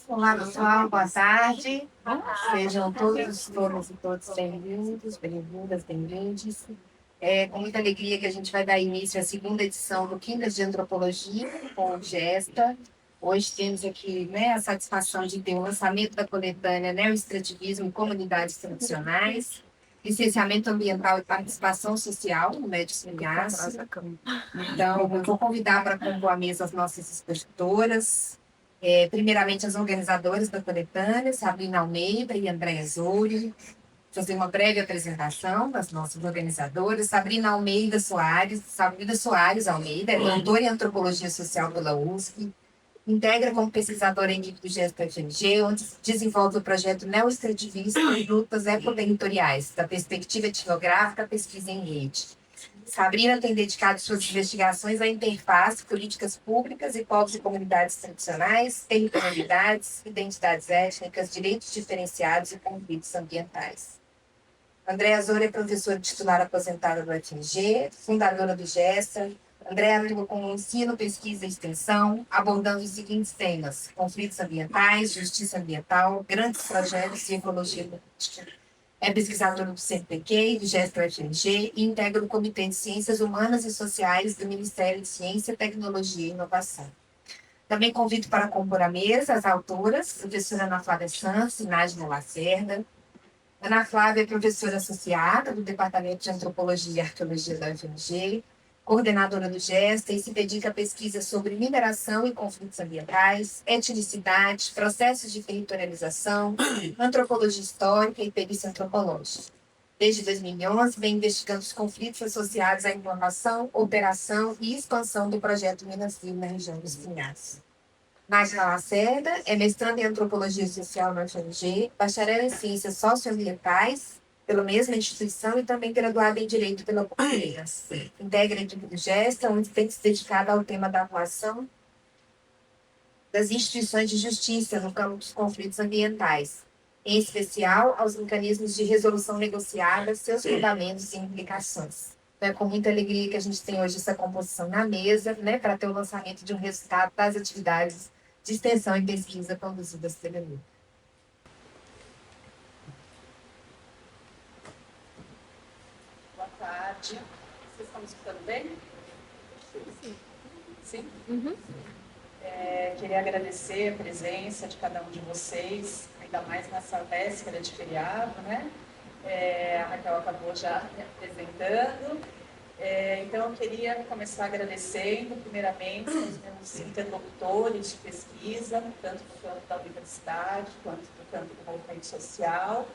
Olá, pessoal, boa tarde. Sejam todas e todos bem-vindos, bem-vindas, bem-vindes. É com muita alegria que a gente vai dar início à segunda edição do Quintas de Antropologia, com o Gesta. Hoje temos aqui, a satisfação de ter o lançamento da coletânea Neoextrativismo e Comunidades Tradicionais, licenciamento ambiental e participação social no Médio Semiárido. Então, eu vou convidar para compor a mesa as nossas expositoras, primeiramente as organizadoras da coletânea, Sabrina Almeida e Andréa Zouri, fazer uma breve apresentação das nossas organizadoras. Sabrina Soares Almeida é doutora em Antropologia Social pela USP, integra como pesquisadora em equipe do Gesta FMG, onde desenvolve o projeto Neoextrativista e Lutas Ecoterritoriais, da perspectiva etnográfica à pesquisa em rede. Sabrina tem dedicado suas investigações à interface, políticas públicas e povos e comunidades tradicionais, territorialidades, identidades étnicas, direitos diferenciados e conflitos ambientais. Andréa Zouri é professora titular aposentada do FMG, fundadora do GESTA. Andréa atua com ensino, pesquisa e extensão, abordando os seguintes temas: conflitos ambientais, justiça ambiental, grandes projetos e ecologia política. É pesquisadora do CNPq e do GESTA-UFMG e integra o Comitê de Ciências Humanas e Sociais do Ministério de Ciência, Tecnologia e Inovação. Também convido para compor a mesa as autoras, professora Ana Flávia Santos e Nájila Lacerda. Ana Flávia é professora associada do Departamento de Antropologia e Arqueologia da UFMG, coordenadora do GESTA e se dedica à pesquisa sobre mineração e conflitos ambientais, etnicidade, processos de territorialização, antropologia histórica e perícia antropológica. Desde 2011, vem investigando os conflitos associados à implantação, operação e expansão do projeto Minas Rio na região dos Pinhais. Nájila Lacerda é mestranda em Antropologia Social na UFMG, bacharel em Ciências Socioambientais pela mesma instituição e também graduada em Direito pela Portuguesa. Integra a equipe do GESTA, onde tem se dedicado ao tema da atuação das instituições de justiça no campo dos conflitos ambientais, em especial aos mecanismos de resolução negociada, seus fundamentos e implicações. Então, é com muita alegria que a gente tem hoje essa composição na mesa, para ter o lançamento de um resultado das atividades de extensão e pesquisa conduzidas pela LUC. Boa tarde. Vocês estão me escutando bem? Sim. Sim? Queria agradecer a presença de cada um de vocês, ainda mais nessa véspera de feriado, né? A Raquel acabou já me apresentando. Então, eu queria começar agradecendo, primeiramente, aos meus interlocutores de pesquisa, tanto do campo da universidade, quanto do campo do movimento social,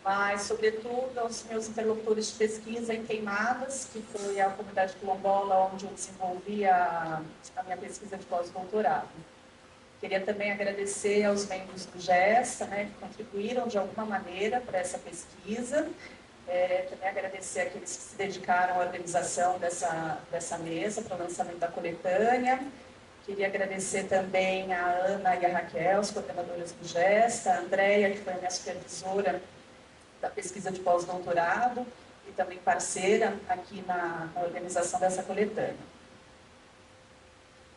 mas, sobretudo, aos meus interlocutores de pesquisa em Queimadas, que foi a comunidade quilombola onde eu desenvolvi a minha pesquisa de pós-doutorado. Queria também agradecer aos membros do GESTA, que contribuíram de alguma maneira para essa pesquisa. Também agradecer àqueles que se dedicaram à organização dessa mesa para o lançamento da coletânea. Queria agradecer também a Ana e a Raquel, as coordenadoras do GESTA, a Andréa, que foi a minha supervisora da pesquisa de pós-doutorado e também parceira aqui na organização dessa coletânea.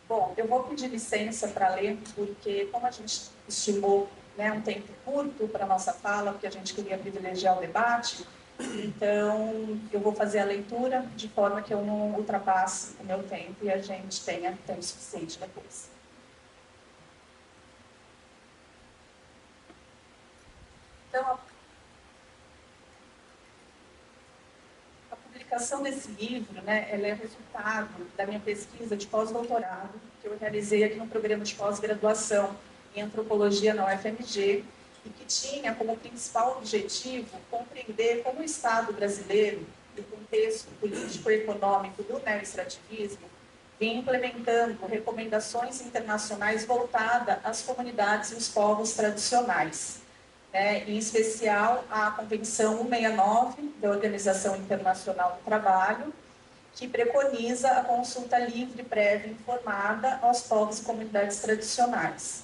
Bom, eu vou pedir licença para ler, porque como a gente estimou um tempo curto para a nossa fala, porque a gente queria privilegiar o debate, então eu vou fazer a leitura de forma que eu não ultrapasse o meu tempo e a gente tenha tempo suficiente depois. Então, a publicação desse livro, ela é resultado da minha pesquisa de pós-doutorado, que eu realizei aqui no programa de pós-graduação em Antropologia na UFMG, e que tinha como principal objetivo compreender como o Estado brasileiro, no contexto político-econômico do neoextrativismo, vem implementando recomendações internacionais voltadas às comunidades e os povos tradicionais, em especial a Convenção 169 da Organização Internacional do Trabalho, que preconiza a consulta livre, prévia e informada aos povos e comunidades tradicionais,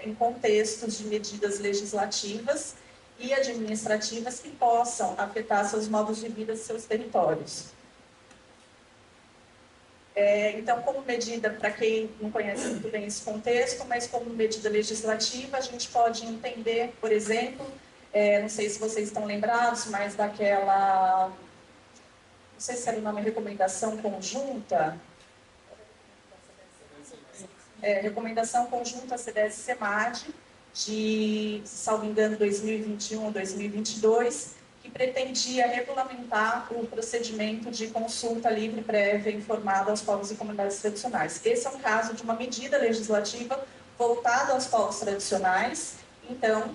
em contextos de medidas legislativas e administrativas que possam afetar seus modos de vida e seus territórios. Então, como medida, para quem não conhece muito bem esse contexto, mas como medida legislativa, a gente pode entender, por exemplo, não sei se vocês estão lembrados, mas daquela, não sei se era o nome, recomendação conjunta, recomendação conjunta CDS-CEMAD, de, salvo engano, 2021 ou 2022, que pretendia regulamentar o procedimento de consulta livre, prévia e informada aos povos e comunidades tradicionais. Esse é um caso de uma medida legislativa voltada aos povos tradicionais. Então,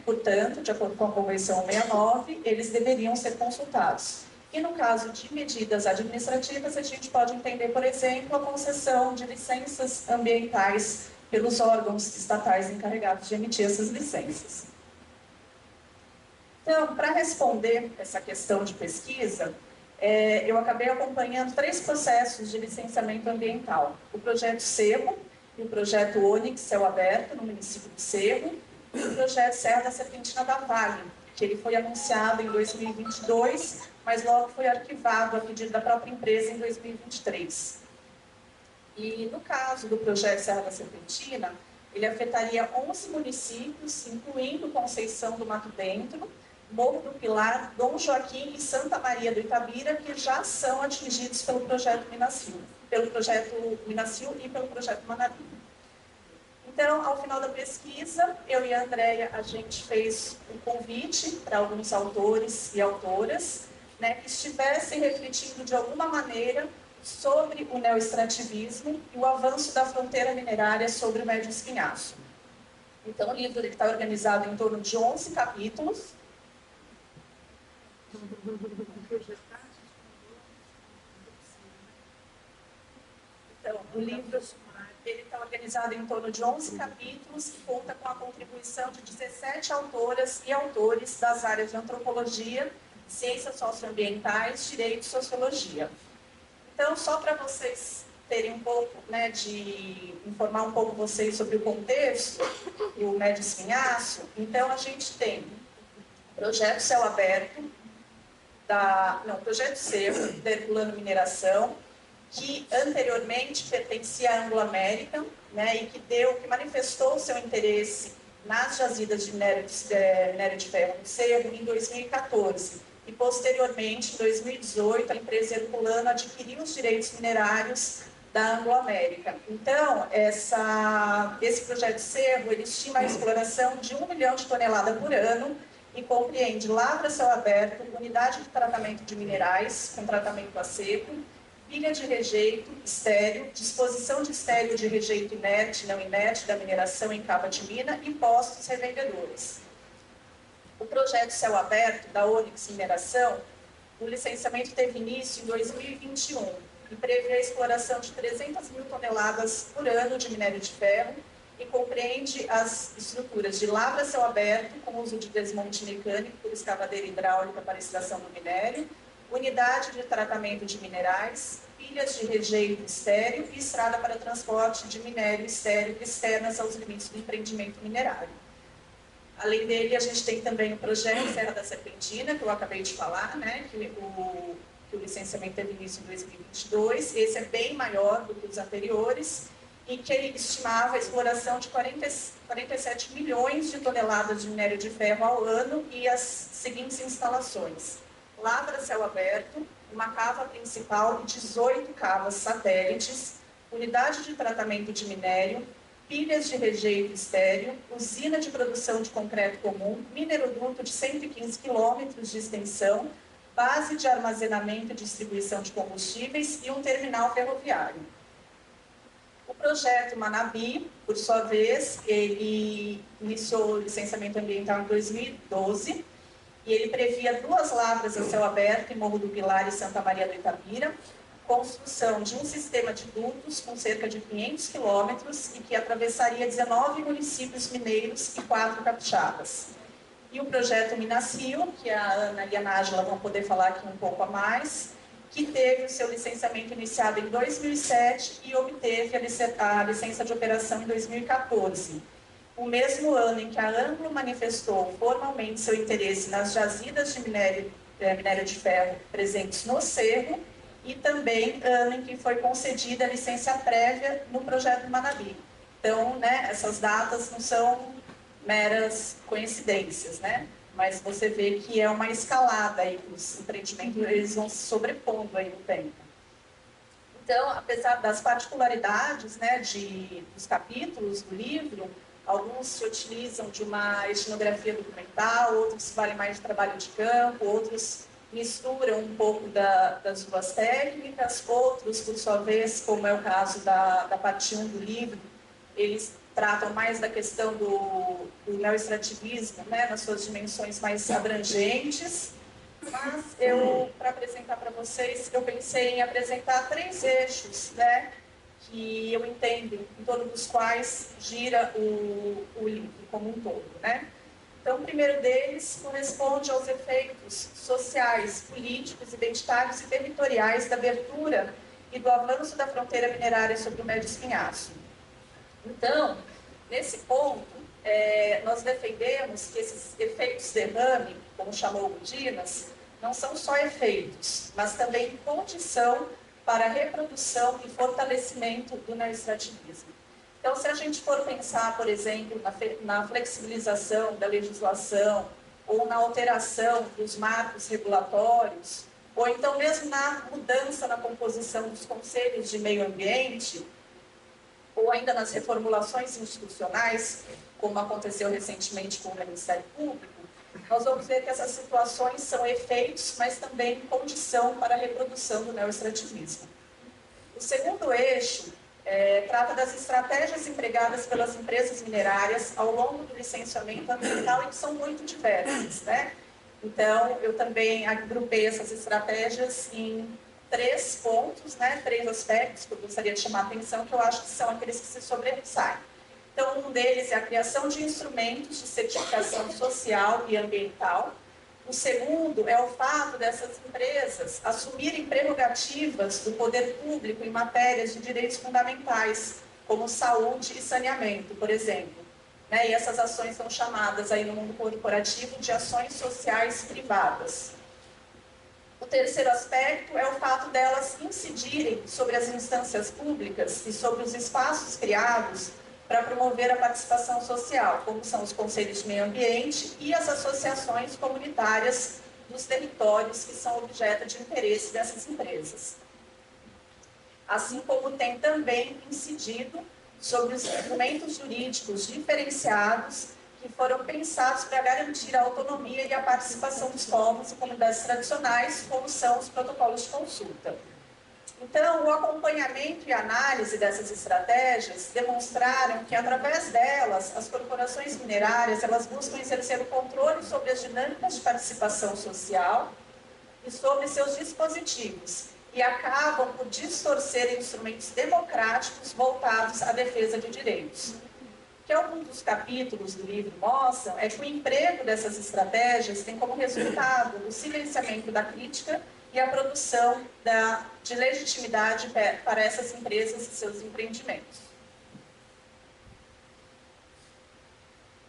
portanto, de acordo com a Convenção 69, eles deveriam ser consultados. E no caso de medidas administrativas, a gente pode entender, por exemplo, a concessão de licenças ambientais pelos órgãos estatais encarregados de emitir essas licenças. Então, para responder essa questão de pesquisa, eu acabei acompanhando 3 processos de licenciamento ambiental. O projeto Cerro, e o projeto Ônix, Céu Aberto, no município de Cerro, e o projeto Serra da Serpentina da Vale, que ele foi anunciado em 2022, mas logo foi arquivado a pedido da própria empresa em 2023. E no caso do projeto Serra da Serpentina, ele afetaria 11 municípios, incluindo Conceição do Mato Dentro, Morro do Pilar, Dom Joaquim e Santa Maria do Itabira, que já são atingidos pelo projeto Minasil, e pelo projeto Manabi. Então, ao final da pesquisa, eu e a Andréia, a gente fez um convite para alguns autores e autoras, que estivessem refletindo de alguma maneira sobre o neoextrativismo e o avanço da fronteira minerária sobre o Médio Espinhaço. Então, o livro está organizado em torno de 11 capítulos. Então, o livro está organizado em torno de 11 capítulos e conta com a contribuição de 17 autoras e autores das áreas de antropologia, ciências socioambientais, direito e sociologia. Então, só para vocês terem um pouco, de informar um pouco vocês sobre o contexto do Médio Espinhaço, então a gente tem o projeto Céu Aberto, projeto Cerro, da Herculano Mineração, que anteriormente pertencia à Anglo-América, e que manifestou seu interesse nas jazidas de minério de ferro no Cerro em 2014. E, posteriormente, em 2018, a empresa Herculano adquiriu os direitos minerários da Anglo-América. Então, esse projeto Cerro, ele estima a exploração de 1 milhão de toneladas por ano e compreende lavra a céu aberto, unidade de tratamento de minerais, com tratamento a seco, pilha de rejeito, estéreo, disposição de estéreo de rejeito inerte e não inerte da mineração em cava de mina e postos revendedores. O projeto Céu Aberto, da Ônix Mineração, o licenciamento teve início em 2021 e prevê a exploração de 300 mil toneladas por ano de minério de ferro e compreende as estruturas de lavra a céu aberto, com uso de desmonte mecânico por escavadeira hidráulica para extração do minério, unidade de tratamento de minerais, pilhas de rejeito estéreo e estrada para transporte de minério estéreo externas aos limites do empreendimento minerário. Além dele, a gente tem também o projeto Serra da Serpentina, que eu acabei de falar, que o licenciamento teve início em 2022. Esse é bem maior do que os anteriores e que ele estimava a exploração de 47 milhões de toneladas de minério de ferro ao ano e as seguintes instalações: lavra a céu aberto, uma cava principal e 18 cavas satélites, unidade de tratamento de minério, pilhas de rejeito estéreo, usina de produção de concreto comum, mineroduto de 115 quilômetros de extensão, base de armazenamento e distribuição de combustíveis e um terminal ferroviário. O projeto Manabi, por sua vez, ele iniciou o licenciamento ambiental em 2012 e ele previa 2 lavras a céu aberto em Morro do Pilar e Santa Maria do Itabira, construção de um sistema de dutos com cerca de 500 quilômetros e que atravessaria 19 municípios mineiros e 4 capixabas. E o projeto Minasil, que a Ana e a Nájila vão poder falar aqui um pouco a mais, que teve o seu licenciamento iniciado em 2007 e obteve a licença de operação em 2014. O mesmo ano em que a Anglo manifestou formalmente seu interesse nas jazidas de minério de ferro presentes no Cerro e também ano em que foi concedida a licença prévia no projeto Manabi. Então, né, essas datas não são meras coincidências, né? Mas você vê que é uma escalada aí, os empreendimentos eles vão se sobrepondo aí no tempo. Então, apesar das particularidades, né, dos capítulos do livro, alguns se utilizam de uma etnografia documental, outros valem mais de trabalho de campo, outros misturam um pouco das duas técnicas, outros, por sua vez, como é o caso da parte 1 do livro, eles tratam mais da questão do neoextrativismo, né, nas suas dimensões mais abrangentes. Mas para apresentar para vocês, eu pensei em apresentar 3 eixos, né, que eu entendo, em torno dos quais gira o livro como um todo, né? Então, o primeiro deles corresponde aos efeitos sociais, políticos, identitários e territoriais da abertura e do avanço da fronteira minerária sobre o Médio Espinhaço. Então, nesse ponto, nós defendemos que esses efeitos derrame, como chamou o Dinas, não são só efeitos, mas também condição para a reprodução e fortalecimento do neoextrativismo. Então, se a gente for pensar, por exemplo, na flexibilização da legislação, ou na alteração dos marcos regulatórios, ou então mesmo na mudança na composição dos conselhos de meio ambiente, ou ainda nas reformulações institucionais, como aconteceu recentemente com o Ministério Público, nós vamos ver que essas situações são efeitos, mas também condição para a reprodução do neoextrativismo. O segundo eixo trata das estratégias empregadas pelas empresas minerárias ao longo do licenciamento ambiental e que são muito diversas, né? Então, eu também agrupei essas estratégias em 3 pontos, né? 3 aspectos que eu gostaria de chamar a atenção, que eu acho que são aqueles que se sobressaem. Então, um deles é a criação de instrumentos de certificação social e ambiental. O segundo é o fato dessas empresas assumirem prerrogativas do poder público em matérias de direitos fundamentais, como saúde e saneamento, por exemplo. Né? E essas ações são chamadas aí no mundo corporativo de ações sociais privadas. O terceiro aspecto é o fato delas incidirem sobre as instâncias públicas e sobre os espaços criados para promover a participação social, como são os conselhos de meio ambiente e as associações comunitárias dos territórios que são objeto de interesse dessas empresas. Assim como tem também incidido sobre os instrumentos jurídicos diferenciados que foram pensados para garantir a autonomia e a participação dos povos e comunidades tradicionais, como são os protocolos de consulta. Então, o acompanhamento e análise dessas estratégias demonstraram que, através delas, as corporações minerárias elas buscam exercer o controle sobre as dinâmicas de participação social e sobre seus dispositivos, e acabam por distorcer instrumentos democráticos voltados à defesa de direitos. O que alguns dos capítulos do livro mostram é que o emprego dessas estratégias tem como resultado o silenciamento da crítica e a produção de legitimidade para essas empresas e seus empreendimentos.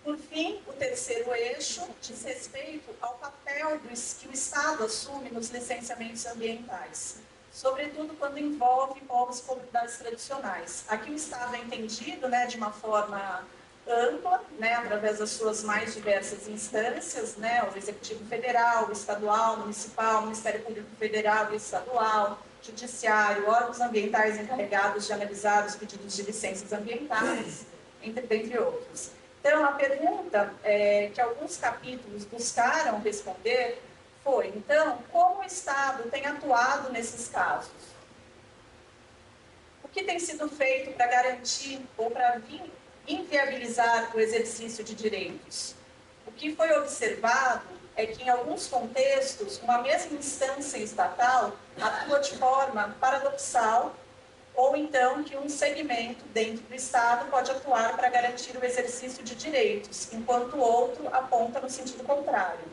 Por fim, o terceiro eixo diz respeito ao papel que o Estado assume nos licenciamentos ambientais, sobretudo quando envolve povos e comunidades tradicionais. Aqui o Estado é entendido, né, de uma forma ampla, né, através das suas mais diversas instâncias, né, o Executivo Federal, o Estadual, Municipal, Ministério Público Federal e Estadual, Judiciário, órgãos ambientais encarregados de analisar os pedidos de licenças ambientais, dentre outros. Então, a pergunta que alguns capítulos buscaram responder foi, então, como o Estado tem atuado nesses casos? O que tem sido feito para garantir ou para inviabilizar o exercício de direitos? O que foi observado é que, em alguns contextos, uma mesma instância estatal atua de forma paradoxal, ou então que um segmento dentro do Estado pode atuar para garantir o exercício de direitos, enquanto o outro aponta no sentido contrário.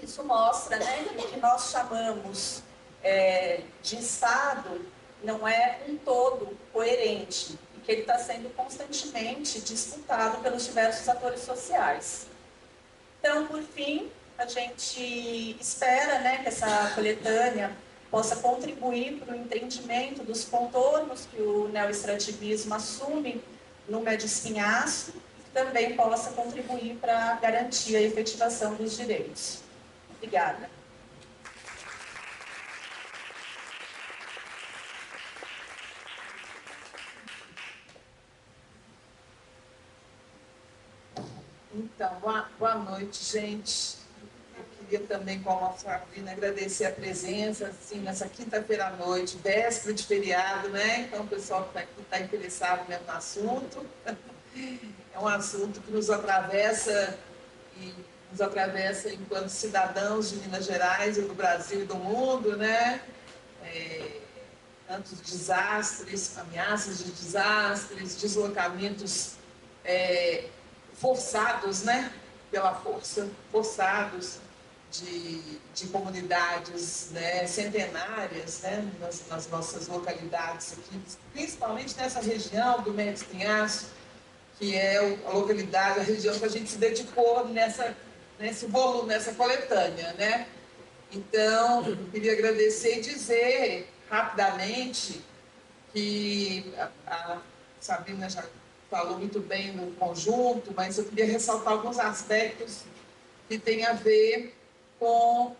Isso mostra, né, que o que nós chamamos de Estado não é um todo coerente, e que ele está sendo constantemente disputado pelos diversos atores sociais. Então, por fim, a gente espera, né, que essa coletânea possa contribuir para o entendimento dos contornos que o neoextrativismo assume no médio espinhaço, e também possa contribuir para garantir a efetivação dos direitos. Obrigada. Então, boa noite, gente. Eu queria também, como a Sabrina, agradecer a presença, assim, nessa quinta-feira à noite, véspera de feriado, né? Então, o pessoal que está aqui está interessado mesmo no assunto. É um assunto que nos atravessa enquanto cidadãos de Minas Gerais e do Brasil e do mundo, né? Tantos desastres, ameaças de desastres, deslocamentos forçados, né? Pela força, forçados de comunidades, né, centenárias, né, nas nossas localidades aqui, principalmente nessa região do Médio Espinhaço, que é a localidade, a região que a gente se dedicou nesse volume, nessa coletânea, né? Então, eu queria agradecer e dizer rapidamente que a Sabrina já falou muito bem no conjunto, mas eu queria ressaltar alguns aspectos que têm a ver com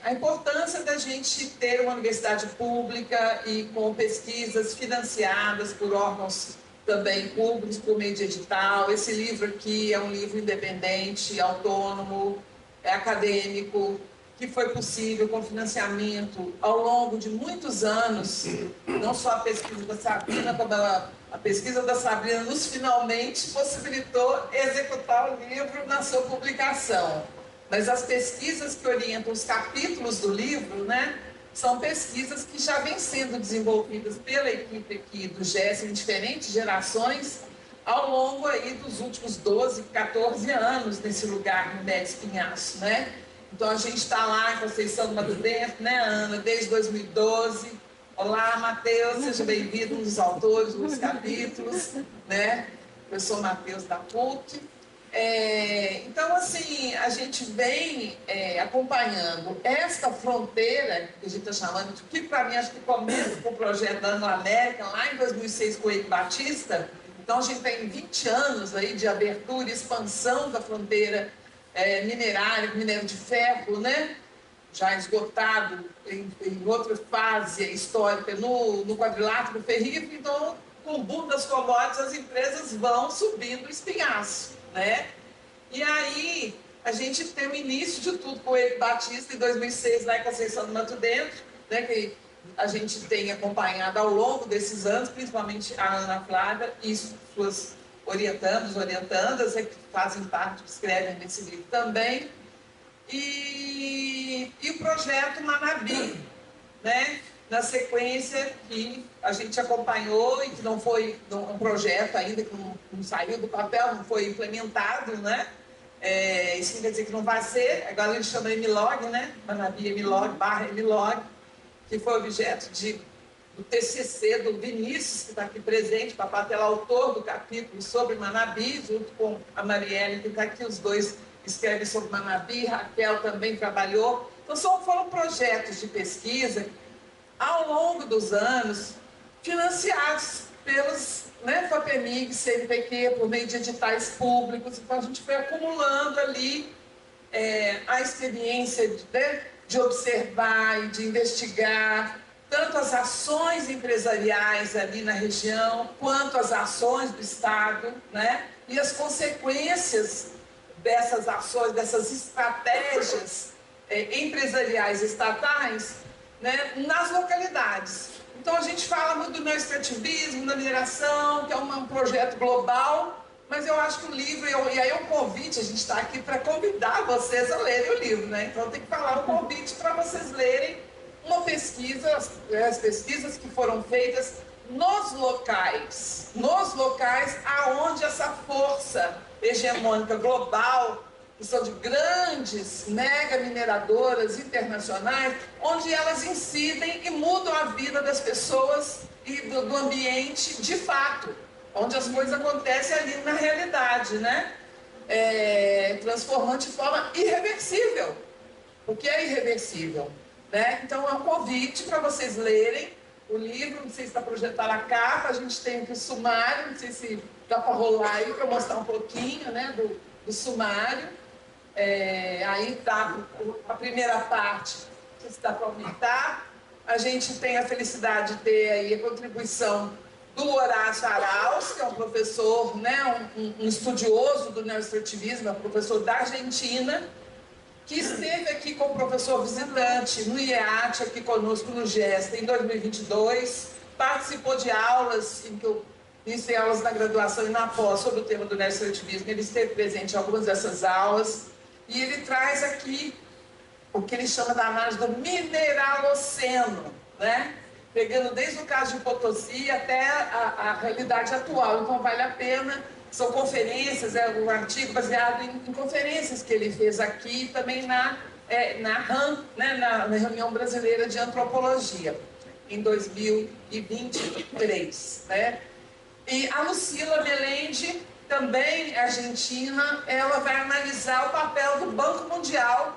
a importância da gente ter uma universidade pública e com pesquisas financiadas por órgãos também públicos, por meio de edital. Esse livro aqui é um livro independente, autônomo, acadêmico, que foi possível com financiamento ao longo de muitos anos, não só a pesquisa da Sabrina, como a pesquisa da Sabrina nos finalmente possibilitou executar o livro na sua publicação. Mas as pesquisas que orientam os capítulos do livro, né, são pesquisas que já vêm sendo desenvolvidas pela equipe aqui do GES em diferentes gerações, ao longo aí dos últimos 12, 14 anos nesse lugar no Médio Espinhaço, né? Então a gente está lá em Conceição do Mato Dentro, né, Ana, desde 2012. Olá, Matheus, seja bem-vindo, um dos autores dos capítulos, né? Eu sou Matheus da PUC. Então, assim, a gente vem acompanhando esta fronteira, que a gente está chamando de, que para mim acho que começa com o projeto da Anglo-América, lá em 2006 com o Eike Batista. Então, a gente tem 20 anos aí de abertura e expansão da fronteira minerária, minério de ferro, né? Já esgotado em outra fase histórica no quadrilátero ferrífero. Então, com o boom das commodities, as empresas vão subindo o espinhaço, né? E aí, a gente tem o início de tudo com o Eike Batista, em 2006, lá em Conceição do Mato Dentro, né, que a gente tem acompanhado ao longo desses anos, principalmente a Ana Flávia e suas orientandas, que fazem parte, que escrevem nesse livro também, e o projeto Manabi, né? Na sequência que a gente acompanhou e que não foi um projeto ainda, que não saiu do papel, não foi implementado, né? Isso não quer dizer que não vai ser, agora a gente chama MLOG, né? Manabi MLOG, /MLOG, que foi objeto do TCC do Vinícius, que está aqui presente, o Papatela, autor do capítulo sobre Manabi, junto com a Marielle, que está aqui, os dois escrevem sobre Manabi, Raquel também trabalhou. Então, foram projetos de pesquisa, ao longo dos anos, financiados pelos FAPEMIG, CNPq, por meio de editais públicos. Então, a gente foi acumulando ali a experiência de observar e de investigar tanto as ações empresariais ali na região, quanto as ações do Estado, né? E as consequências dessas ações, dessas estratégias empresariais estatais, né, nas localidades. Então, a gente fala muito do neoextrativismo, da mineração, que é um projeto global, mas eu acho que o livro, e aí é um convite, a gente está aqui para convidar vocês a lerem o livro, né? Então tem que falar um convite para vocês lerem uma pesquisa, as pesquisas que foram feitas nos locais aonde essa força hegemônica global, que são de grandes mega mineradoras internacionais, onde elas incidem e mudam a vida das pessoas e do ambiente de fato, onde as coisas acontecem ali na realidade, né? Transformando de forma irreversível. O que é irreversível? né? Então é um convite para vocês lerem o livro, não sei se está projetado a capa, a gente tem aqui o sumário, não sei se dá para rolar aí para mostrar um pouquinho, né, do sumário. Aí está a primeira parte, que está para aumentar. A gente tem a felicidade de ter aí a contribuição do Horácio Arauz, que é um professor, né, um estudioso do neoestrativismo, é um professor da Argentina, que esteve aqui como professor visitante no IEAT, aqui conosco no GESTA, em 2022, participou de aulas, em que eu ministrei aulas na graduação e na pós sobre o tema do neoestrativismo, ele esteve presente em algumas dessas aulas, e ele traz aqui o que ele chama da análise do mineraloceno, né? Pegando desde o caso de Potosí até a realidade atual. Então vale a pena, são conferências, um artigo baseado em conferências que ele fez aqui, também na RAM, né? na Reunião Brasileira de Antropologia, em 2023. Né? E a Lucila Melende, também argentina, ela vai analisar o papel do Banco Mundial.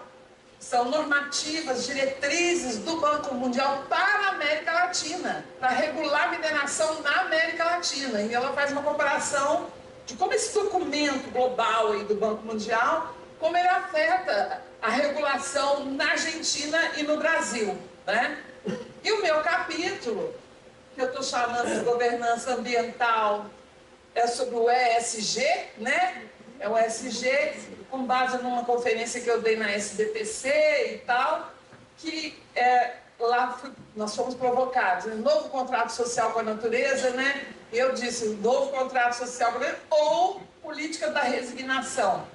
São normativas, diretrizes do Banco Mundial para a América Latina, para regular a mineração na América Latina. E ela faz uma comparação de como esse documento global aí do Banco Mundial, como ele afeta a regulação na Argentina e no Brasil. Né? E o meu capítulo, que eu estou chamando de governança ambiental, é sobre o ESG, né? É o ESG, com base numa conferência que eu dei na SBPC e tal, que lá nós fomos provocados, um novo contrato social com a natureza, né? E eu disse, novo contrato social com a natureza ou política da resignação.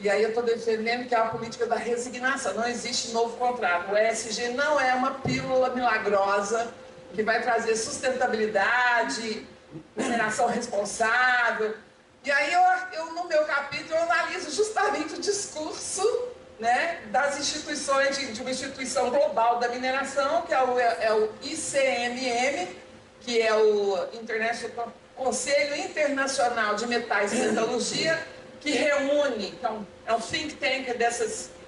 E aí eu estou defendendo que é a política da resignação, não existe novo contrato. O ESG não é uma pílula milagrosa que vai trazer sustentabilidade, mineração responsável. E aí eu no meu capítulo, eu analiso justamente o discurso, né, das instituições, de uma instituição global da mineração, que é o ICMM, que é o Conselho Internacional de Metais e Metalurgia, que reúne, então, é um think tank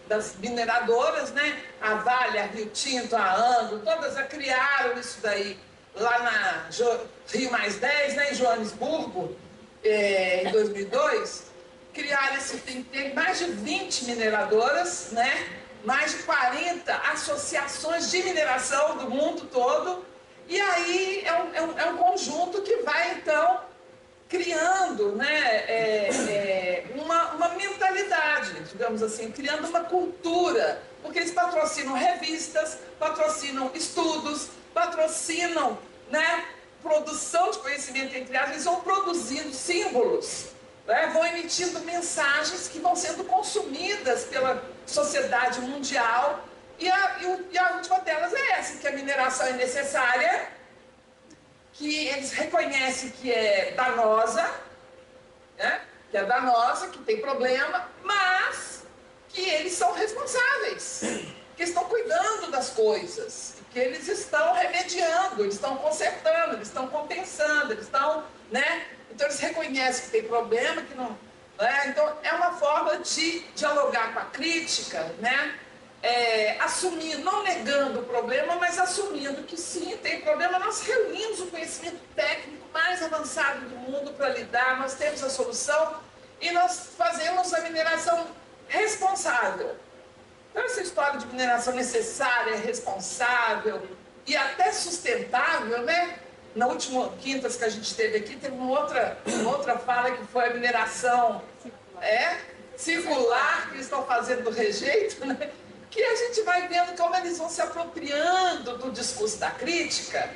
das mineradoras, né? A Vale, a Rio Tinto, a Anglo, todas criaram isso daí lá na Rio Mais 10, né, em Joanesburgo, em 2002, criaram esse think tank, mais de 20 mineradoras, né? Mais de 40 associações de mineração do mundo todo, e aí é um conjunto que vai, então, criando, né, uma mentalidade, digamos assim, criando uma cultura, porque eles patrocinam revistas, patrocinam estudos, patrocinam, né, produção de conhecimento, entre aspas, eles vão produzindo símbolos, né, vão emitindo mensagens que vão sendo consumidas pela sociedade mundial, e a última delas é essa, que a mineração é necessária, que eles reconhecem que é danosa, né? Que é danosa, que tem problema, mas que eles são responsáveis, que estão cuidando das coisas, que eles estão remediando, eles estão consertando, eles estão compensando, eles estão, né? Então eles reconhecem que tem problema, que não, né? Então é uma forma de dialogar com a crítica, né? Assumindo, não negando o problema, mas assumindo que sim, tem problema. Nós reunimos o conhecimento técnico mais avançado do mundo para lidar, nós temos a solução e nós fazemos a mineração responsável. Então essa história de mineração necessária, responsável e até sustentável, né? Na última quintas que a gente teve aqui, teve uma outra fala que foi a mineração circular, que eles estão fazendo do rejeito, né? Que a gente vai vendo como eles vão se apropriando do discurso da crítica,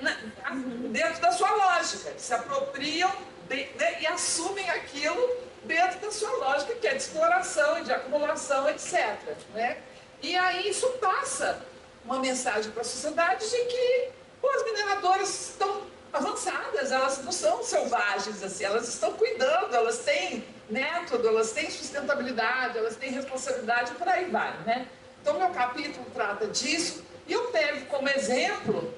né, dentro da sua lógica. Eles se apropriam né, e assumem aquilo dentro da sua lógica, que é de exploração e de acumulação, etc. Né? E aí isso passa uma mensagem para a sociedade de que as mineradoras estão avançadas, elas não são selvagens, assim, elas estão cuidando, elas têm método, elas têm sustentabilidade, elas têm responsabilidade, por aí vai, né? Então, meu capítulo trata disso, e eu pego como exemplo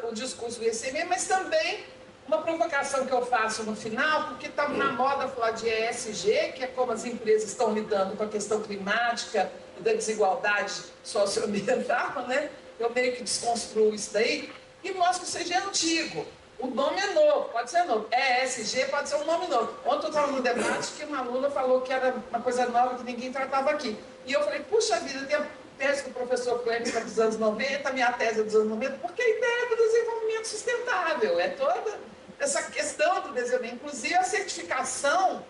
o discurso do ICMM, mas também uma provocação que eu faço no final, porque está na moda falar de ESG, que é como as empresas estão lidando com a questão climática e da desigualdade socioambiental, né? Eu meio que desconstruo isso daí e mostro que o CG é antigo. O nome é novo, pode ser novo. ESG pode ser um nome novo. Ontem eu estava no debate que uma aluna falou que era uma coisa nova que ninguém tratava aqui. E eu falei, puxa vida, tem a tese do professor Clemens dos anos 90, a minha tese é dos anos 90, porque a ideia do desenvolvimento sustentável é toda essa questão do desenvolvimento. Inclusive, a certificação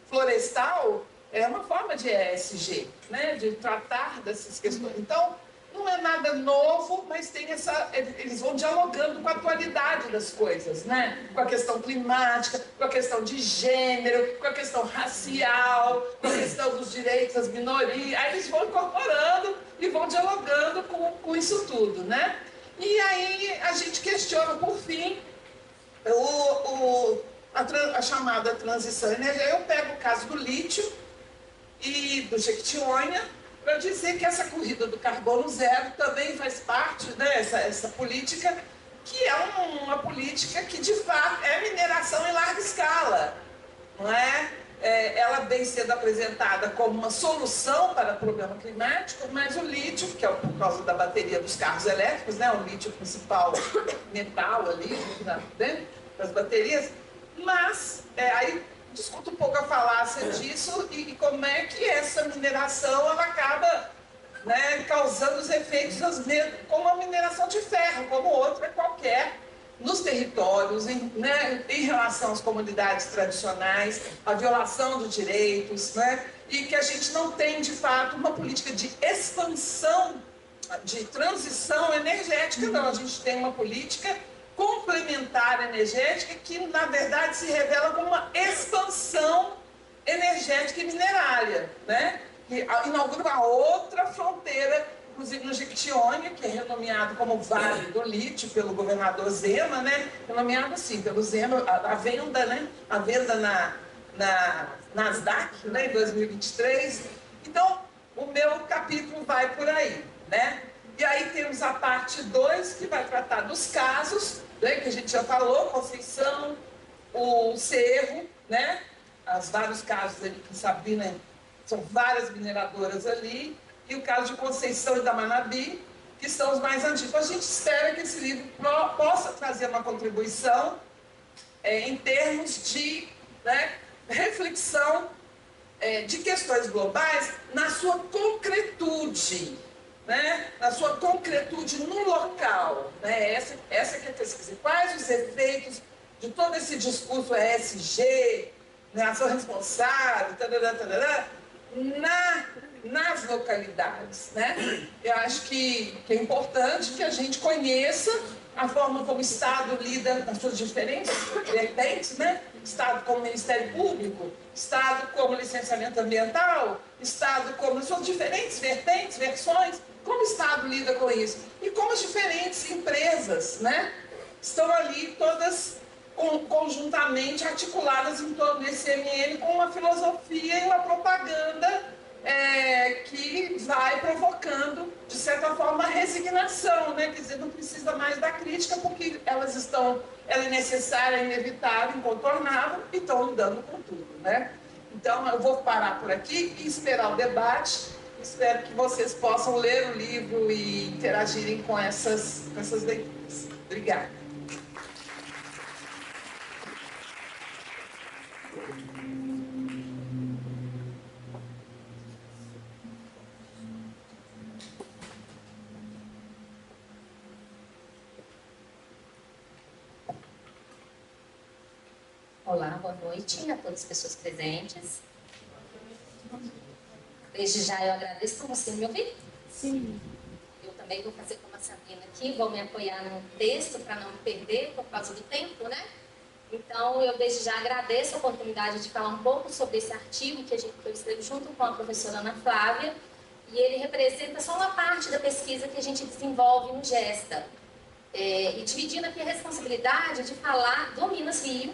florestal é uma forma de ESG, né? De tratar dessas questões. Então, não é nada novo, mas tem eles vão dialogando com a atualidade das coisas, né? Com a questão climática, com a questão de gênero, com a questão racial, com a questão dos direitos das minorias. Aí eles vão incorporando e vão dialogando com isso tudo, né? E aí a gente questiona, por fim, a chamada transição energética. Eu pego o caso do lítio e do Jequitinhonha, para dizer que essa corrida do carbono zero também faz parte dessa política, que é uma política que, de fato, é mineração em larga escala. Não é? Ela vem sendo apresentada como uma solução para o problema climático, mas o lítio, que é por causa da bateria dos carros elétricos, né? O lítio principal metal ali, né? Das baterias, mas aí discuto um pouco a falácia disso e como é que essa mineração ela acaba, né, causando os efeitos como a mineração de ferro, como outra qualquer, nos territórios, em relação às comunidades tradicionais, a violação de direitos, né, e que a gente não tem, de fato, uma política de expansão, de transição energética, não. A gente tem uma política complementar energética que, na verdade, se revela como uma expansão energética e minerária, né? Que inaugura uma outra fronteira, inclusive no Jequitinhonha, que é renomeado como Vale do Lítio pelo governador Zema, né? Renomeado assim, pelo Zema, a venda, né? A venda na Nasdaq, né? Em 2023. Então, o meu capítulo vai por aí, né? E aí temos a parte 2, que vai tratar dos casos, né, que a gente já falou, Conceição, o Cerro, né? Os vários casos ali que Sabrina, são várias mineradoras ali, e o caso de Conceição e da Manabi, que são os mais antigos. A gente espera que esse livro possa trazer uma contribuição em termos de, né, reflexão de questões globais na sua concretude, né? Na sua concretude no local, né? Essa que é a pesquisa. Quais os efeitos de todo esse discurso ESG, né? Ação responsável, nas localidades, né? Eu acho que é importante que a gente conheça a forma como o Estado lida nas suas diferentes vertentes, né? Estado como Ministério Público, Estado como licenciamento ambiental, Estado como as suas diferentes vertentes, versões, como o Estado lida com isso? E como as diferentes empresas, né, estão ali todas conjuntamente articuladas em torno desse MN com uma filosofia e uma propaganda que vai provocando, de certa forma, a resignação, né? Quer dizer, não precisa mais da crítica porque ela é necessária, é inevitável, incontornável e estão lidando com tudo, né? Então, eu vou parar por aqui e esperar o debate. Espero que vocês possam ler o livro e interagirem com essas leituras. Obrigada. Olá, boa noite a todas as pessoas presentes. Desde já eu agradeço. Estão conseguindo me ouvir? Sim. Eu também vou fazer como a Sabrina aqui, vou me apoiar no texto para não me perder por causa do tempo, né? Então, eu desde já agradeço a oportunidade de falar um pouco sobre esse artigo que eu escrevo junto com a professora Ana Flávia, e ele representa só uma parte da pesquisa que a gente desenvolve no GESTA. E dividindo aqui a responsabilidade de falar do Minas Rio,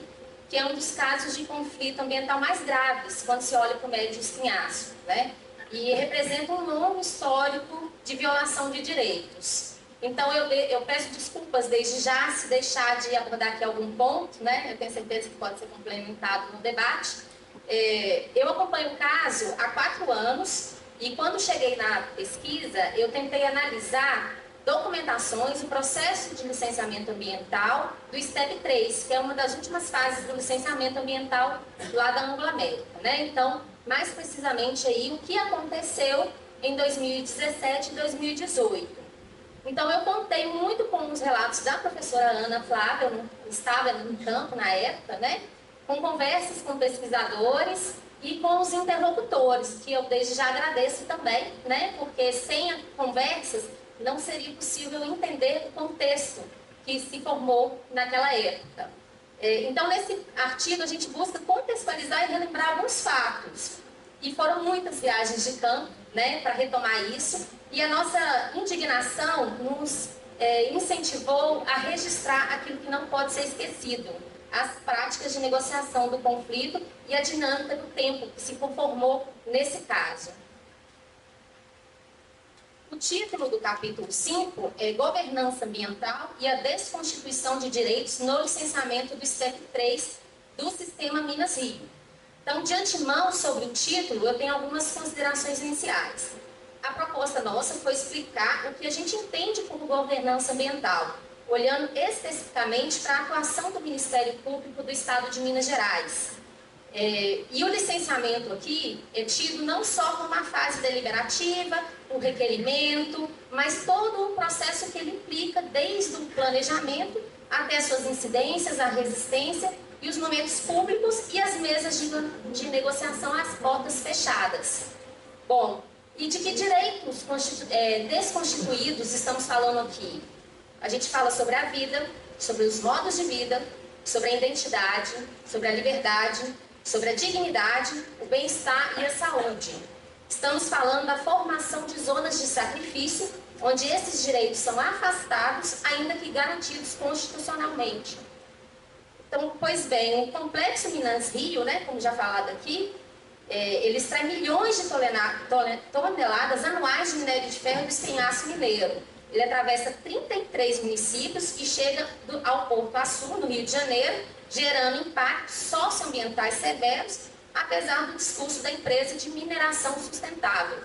que é um dos casos de conflito ambiental mais graves quando se olha para o médio espinhaço, né? E representa um longo histórico de violação de direitos. Então, eu peço desculpas desde já se deixar de abordar aqui algum ponto, né? Eu tenho certeza que pode ser complementado no debate. Eu acompanho o caso há 4 anos e quando cheguei na pesquisa, eu tentei analisar documentações e processo de licenciamento ambiental do STEP 3, que é uma das últimas fases do licenciamento ambiental lá da Anglo-América, né? Então, mais precisamente aí, o que aconteceu em 2017 e 2018. Então, eu contei muito com os relatos da professora Ana Flávia, eu não estava em campo na época, né? Com conversas com pesquisadores e com os interlocutores, que eu desde já agradeço também, né? Porque sem conversas não seria possível entender o contexto que se formou naquela época. Então, nesse artigo, a gente busca contextualizar e relembrar alguns fatos. E foram muitas viagens de campo, né, para retomar isso. E a nossa indignação nos incentivou a registrar aquilo que não pode ser esquecido. As práticas de negociação do conflito e a dinâmica do tempo que se conformou nesse caso. O título do capítulo 5 é Governança Ambiental e a Desconstituição de Direitos no Licenciamento do STEP 3 do Sistema Minas Rio. Então, de antemão, sobre o título, eu tenho algumas considerações iniciais. A proposta nossa foi explicar o que a gente entende como governança ambiental, olhando especificamente para a atuação do Ministério Público do Estado de Minas Gerais. E o licenciamento aqui é tido não só como uma fase deliberativa, o requerimento, mas todo o processo que ele implica, desde o planejamento até as suas incidências, a resistência e os momentos públicos e as mesas de negociação às portas fechadas. Bom, e de que direitos desconstituídos estamos falando aqui? A gente fala sobre a vida, sobre os modos de vida, sobre a identidade, sobre a liberdade, sobre a dignidade, o bem-estar e a saúde. Estamos falando da formação de zonas de sacrifício, onde esses direitos são afastados, ainda que garantidos constitucionalmente. Então, pois bem, o Complexo Minas Rio, né, como já falado aqui, ele extrai milhões de toneladas anuais de minério de ferro do espinhaço mineiro. Ele atravessa 33 municípios e chega ao Porto Açu, no Rio de Janeiro, gerando impactos socioambientais severos, apesar do discurso da empresa de mineração sustentável.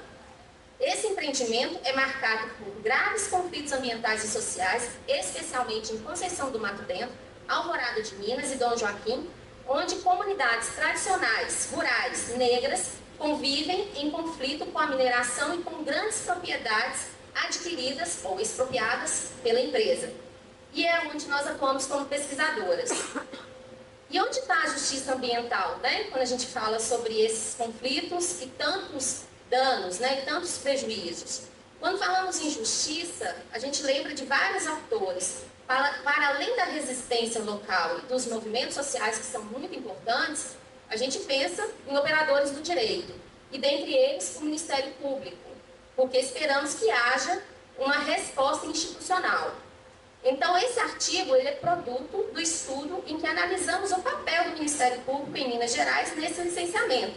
Esse empreendimento é marcado por graves conflitos ambientais e sociais, especialmente em Conceição do Mato Dentro, Alvorada de Minas e Dom Joaquim, onde comunidades tradicionais, rurais, negras, convivem em conflito com a mineração e com grandes propriedades adquiridas ou expropriadas pela empresa. E é onde nós atuamos como pesquisadoras. E onde está a justiça ambiental, né? Quando a gente fala sobre esses conflitos e tantos danos, né? E tantos prejuízos. Quando falamos em justiça, a gente lembra de vários autores. Para além da resistência local e dos movimentos sociais que são muito importantes, a gente pensa em operadores do direito. E dentre eles, o Ministério Público, porque esperamos que haja uma resposta institucional. Então, esse artigo ele é produto do estudo em que analisamos o papel do Ministério Público em Minas Gerais nesse licenciamento.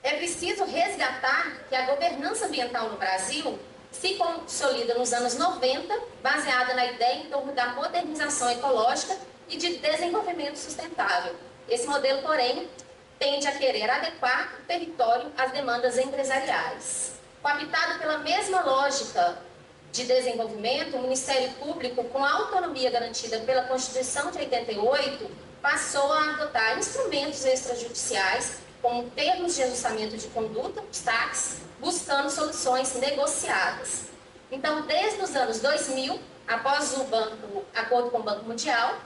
É preciso resgatar que a governança ambiental no Brasil se consolida nos anos 90, baseada na ideia em torno da modernização ecológica e de desenvolvimento sustentável. Esse modelo, porém, tende a querer adequar o território às demandas empresariais. Coabitado pela mesma lógica de desenvolvimento, o Ministério Público, com a autonomia garantida pela Constituição de 88, passou a adotar instrumentos extrajudiciais, como termos de ajustamento de conduta, os TACs, buscando soluções negociadas. Então, desde os anos 2000, após o acordo com o Banco Mundial,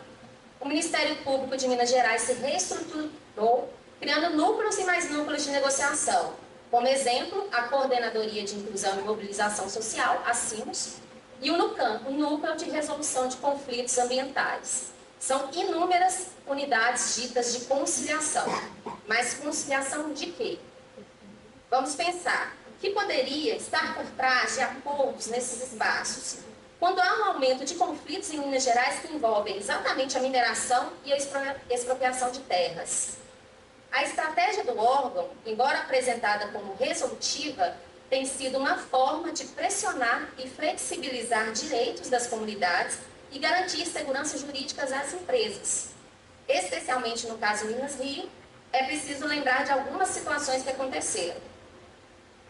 o Ministério Público de Minas Gerais se reestruturou, criando núcleos e mais núcleos de negociação. Como exemplo, a Coordenadoria de Inclusão e Mobilização Social, a CIMOS, e o NUCAM, o Núcleo de Resolução de Conflitos Ambientais. São inúmeras unidades ditas de conciliação. Mas conciliação de quê? Vamos pensar, o que poderia estar por trás de acordos nesses espaços? Quando há um aumento de conflitos em Minas Gerais que envolvem exatamente a mineração e a expropriação de terras. A estratégia do órgão, embora apresentada como resolutiva, tem sido uma forma de pressionar e flexibilizar direitos das comunidades e garantir segurança jurídica às empresas. Especialmente no caso Minas Rio, é preciso lembrar de algumas situações que aconteceram.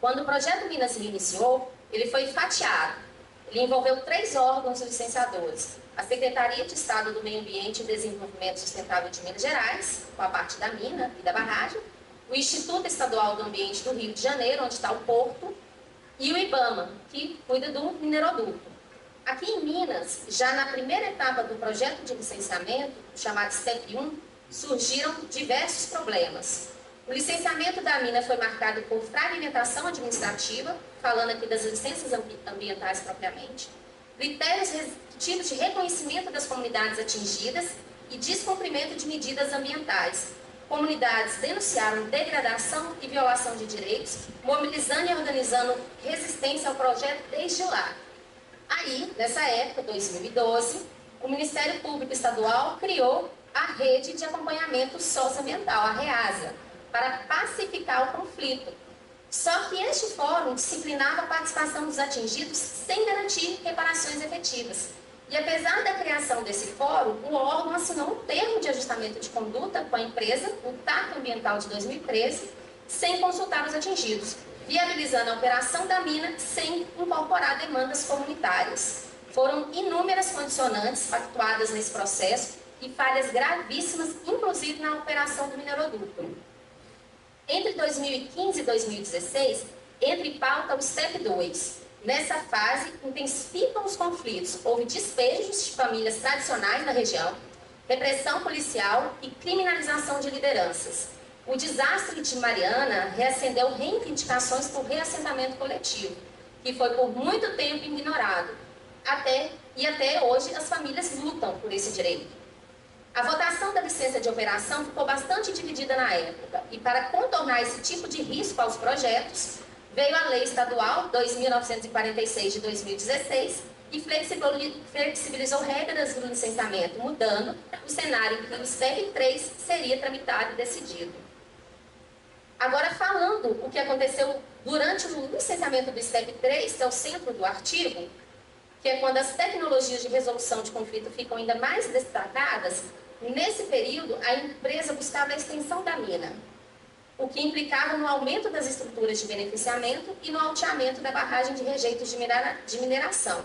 Quando o projeto Minas Rio iniciou, ele foi fatiado. Ele envolveu 3 órgãos licenciadores: a Secretaria de Estado do Meio Ambiente e Desenvolvimento Sustentável de Minas Gerais, com a parte da mina e da barragem, o Instituto Estadual do Ambiente do Rio de Janeiro, onde está o porto, e o IBAMA, que cuida do mineroduto. Aqui em Minas, já na primeira etapa do projeto de licenciamento, chamado STEP 1, surgiram diversos problemas. O licenciamento da mina foi marcado por fragmentação administrativa, falando aqui das licenças ambientais propriamente, critérios restritivos de reconhecimento das comunidades atingidas e descumprimento de medidas ambientais. Comunidades denunciaram degradação e violação de direitos, mobilizando e organizando resistência ao projeto desde lá. Aí, nessa época, 2012, o Ministério Público Estadual criou a Rede de Acompanhamento Socioambiental, a REASA, para pacificar o conflito. Só que este fórum disciplinava a participação dos atingidos sem garantir reparações efetivas. E apesar da criação desse fórum, o órgão assinou um termo de ajustamento de conduta com a empresa, o TAC Ambiental de 2013, sem consultar os atingidos, viabilizando a operação da mina sem incorporar demandas comunitárias. Foram inúmeras condicionantes pactuadas nesse processo e falhas gravíssimas, inclusive na operação do mineroduto. Entre 2015 e 2016, entra em pauta o STEP 2. Nessa fase, intensificam os conflitos. Houve despejos de famílias tradicionais na região, repressão policial e criminalização de lideranças. O desastre de Mariana reacendeu reivindicações por reassentamento coletivo, que foi por muito tempo ignorado. Até hoje, as famílias lutam por esse direito. A votação da licença de operação ficou bastante dividida na época, e para contornar esse tipo de risco aos projetos, veio a Lei Estadual 2.946 de 2016 e flexibilizou regras do licenciamento, mudando o cenário em que o STEP 3 seria tramitado e decidido. Agora, falando o que aconteceu durante o licenciamento do STEP 3, que é o centro do artigo, que é quando as tecnologias de resolução de conflito ficam ainda mais destacadas, nesse período a empresa buscava a extensão da mina, o que implicava no aumento das estruturas de beneficiamento e no alteamento da barragem de rejeitos de mineração.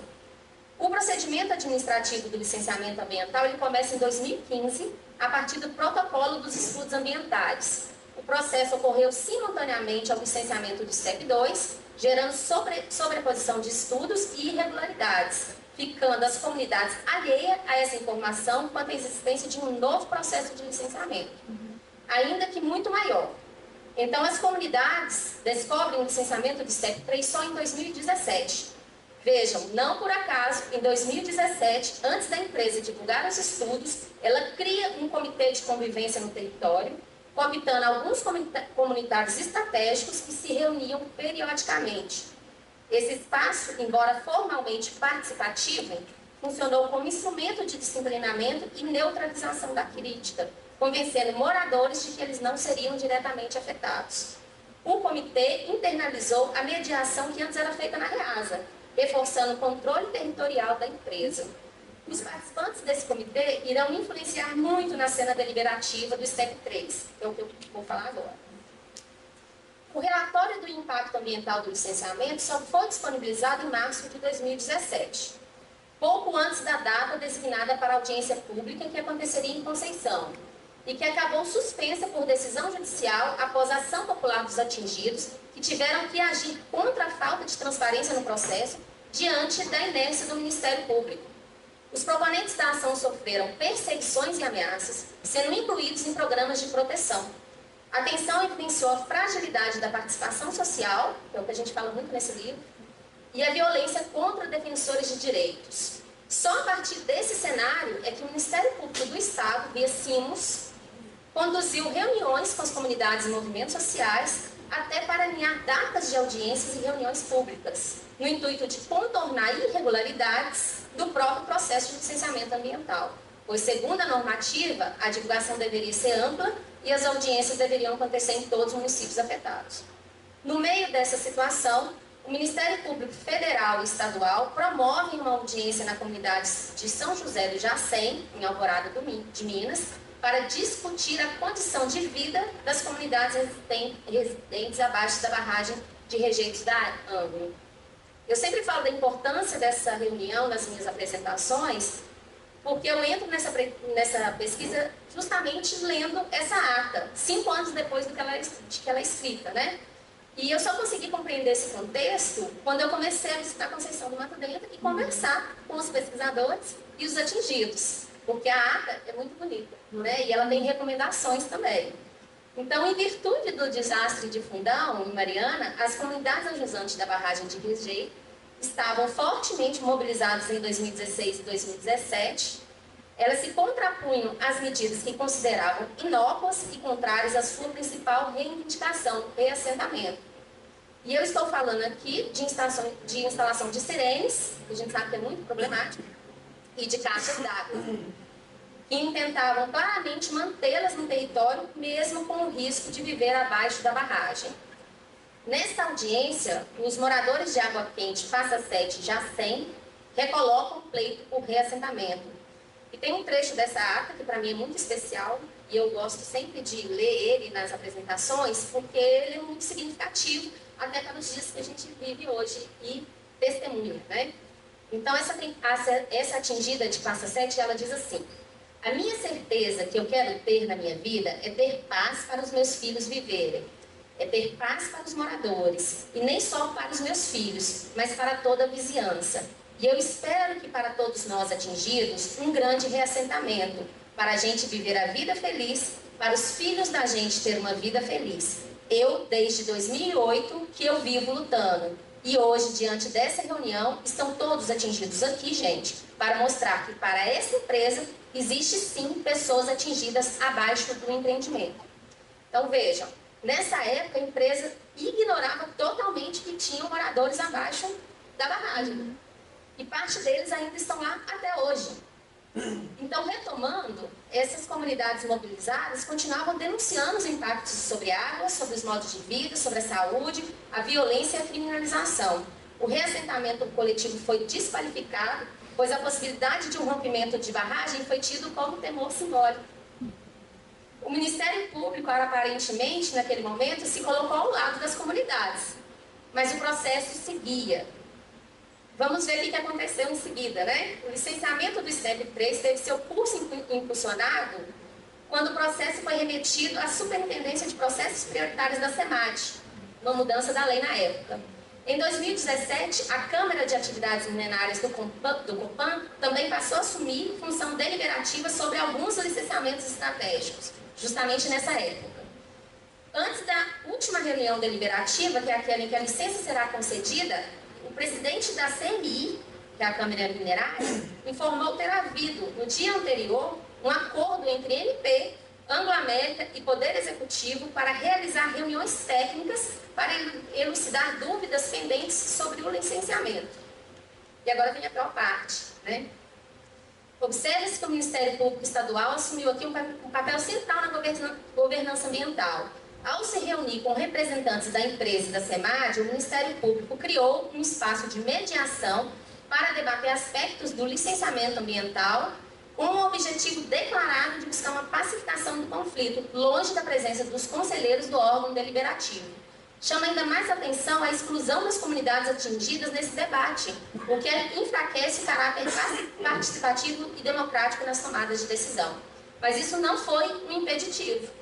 O procedimento administrativo do licenciamento ambiental ele começa em 2015, a partir do protocolo dos estudos ambientais. O processo ocorreu simultaneamente ao licenciamento do STEP 2, gerando sobreposição de estudos e irregularidades, ficando as comunidades alheias a essa informação quanto à existência de um novo processo de licenciamento, ainda que muito maior. Então, as comunidades descobrem o licenciamento do STEP 3 só em 2017. Vejam, não por acaso, em 2017, antes da empresa divulgar os estudos, ela cria um comitê de convivência no território, cooptando alguns comunitários estratégicos que se reuniam periodicamente. Esse espaço, embora formalmente participativo, funcionou como instrumento de disciplinamento e neutralização da crítica, convencendo moradores de que eles não seriam diretamente afetados. O comitê internalizou a mediação que antes era feita na REASA, reforçando o controle territorial da empresa. Os participantes desse comitê irão influenciar muito na cena deliberativa do STEP 3, que é o que eu vou falar agora. O relatório do impacto ambiental do licenciamento só foi disponibilizado em março de 2017, pouco antes da data designada para a audiência pública que aconteceria em Conceição, e que acabou suspensa por decisão judicial após a ação popular dos atingidos, que tiveram que agir contra a falta de transparência no processo, diante da inércia do Ministério Público. Os proponentes da ação sofreram perseguições e ameaças, sendo incluídos em programas de proteção. A atenção evidenciou a fragilidade da participação social, que é o que a gente fala muito nesse livro, e a violência contra defensores de direitos. Só a partir desse cenário é que o Ministério Público do Estado, via CIMOS, conduziu reuniões com as comunidades e movimentos sociais até para alinhar datas de audiências e reuniões públicas, no intuito de contornar irregularidades do próprio processo de licenciamento ambiental, pois, segundo a normativa, a divulgação deveria ser ampla e as audiências deveriam acontecer em todos os municípios afetados. No meio dessa situação, o Ministério Público Federal e Estadual promovem uma audiência na comunidade de São José do Jacém, em Alvorada de Minas, para discutir a condição de vida das comunidades residentes abaixo da barragem de rejeitos da Angra. Eu sempre falo da importância dessa reunião nas minhas apresentações, porque eu entro nessa pesquisa justamente lendo essa ata, 5 anos depois de que ela é escrita, né? E eu só consegui compreender esse contexto quando eu comecei a visitar Conceição do Mato Dentro e conversar com os pesquisadores e os atingidos, porque a ata é muito bonita, né? E ela tem recomendações também. Então, em virtude do desastre de Fundão, em Mariana, as comunidades ajusantes da barragem de Rejeito estavam fortemente mobilizadas em 2016 e 2017. Elas se contrapunham às medidas que consideravam inócuas e contrárias à sua principal reivindicação, o reassentamento. E eu estou falando aqui de instalação de sirenes, que a gente sabe que é muito problemático, e de caixas d'água, que intentavam claramente mantê-las no território, mesmo com o risco de viver abaixo da barragem. Nesta audiência, os moradores de Água Quente, Passa Sete e Jacém recolocam o pleito por reassentamento. E tem um trecho dessa ata que para mim é muito especial, e eu gosto sempre de ler ele nas apresentações, porque ele é muito significativo, até para os dias que a gente vive hoje e testemunha, né? Então, essa atingida de Passa Sete, ela diz assim: a minha certeza que eu quero ter na minha vida é ter paz para os meus filhos viverem, é ter paz para os moradores, e nem só para os meus filhos, mas para toda a vizinhança. E eu espero que para todos nós atingidos, um grande reassentamento, para a gente viver a vida feliz, para os filhos da gente ter uma vida feliz. Eu, desde 2008, que eu vivo lutando. E hoje, diante dessa reunião, estão todos atingidos aqui, gente, para mostrar que para essa empresa existe sim pessoas atingidas abaixo do empreendimento. Então vejam, nessa época a empresa ignorava totalmente que tinham moradores abaixo da barragem. E parte deles ainda estão lá até hoje. Então, retomando, essas comunidades mobilizadas continuavam denunciando os impactos sobre a água, sobre os modos de vida, sobre a saúde, a violência e a criminalização. O reassentamento coletivo foi desqualificado, pois a possibilidade de um rompimento de barragem foi tido como temor simbólico. O Ministério Público, aparentemente, naquele momento, se colocou ao lado das comunidades, mas o processo seguia. Vamos ver o que aconteceu em seguida, né? O licenciamento do STEP 3 teve seu curso impulsionado quando o processo foi remetido à Superintendência de Processos Prioritários da SEMAD, uma mudança da lei na época. Em 2017, a Câmara de Atividades Minerárias do Copan também passou a assumir função deliberativa sobre alguns licenciamentos estratégicos, justamente nessa época. Antes da última reunião deliberativa, que é aquela em que a licença será concedida, o presidente da CMI, que é a Câmara Minerária, informou ter havido, no dia anterior, um acordo entre MP, Anglo-América e Poder Executivo para realizar reuniões técnicas para elucidar dúvidas pendentes sobre o licenciamento. E agora vem a pior parte, né? Observe-se que o Ministério Público Estadual assumiu aqui um papel central na governança ambiental. Ao se reunir com representantes da empresa e da SEMAD, o Ministério Público criou um espaço de mediação para debater aspectos do licenciamento ambiental, com o objetivo declarado de buscar uma pacificação do conflito, longe da presença dos conselheiros do órgão deliberativo. Chama ainda mais atenção a exclusão das comunidades atingidas nesse debate, o que enfraquece o caráter participativo e democrático nas tomadas de decisão. Mas isso não foi um impeditivo.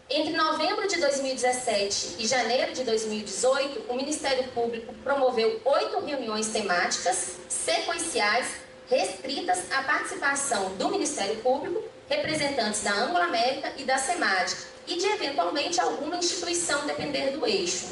Entre novembro de 2017 e janeiro de 2018, o Ministério Público promoveu 8 reuniões temáticas sequenciais restritas à participação do Ministério Público, representantes da Anglo-América e da SEMAD, e de eventualmente alguma instituição depender do eixo.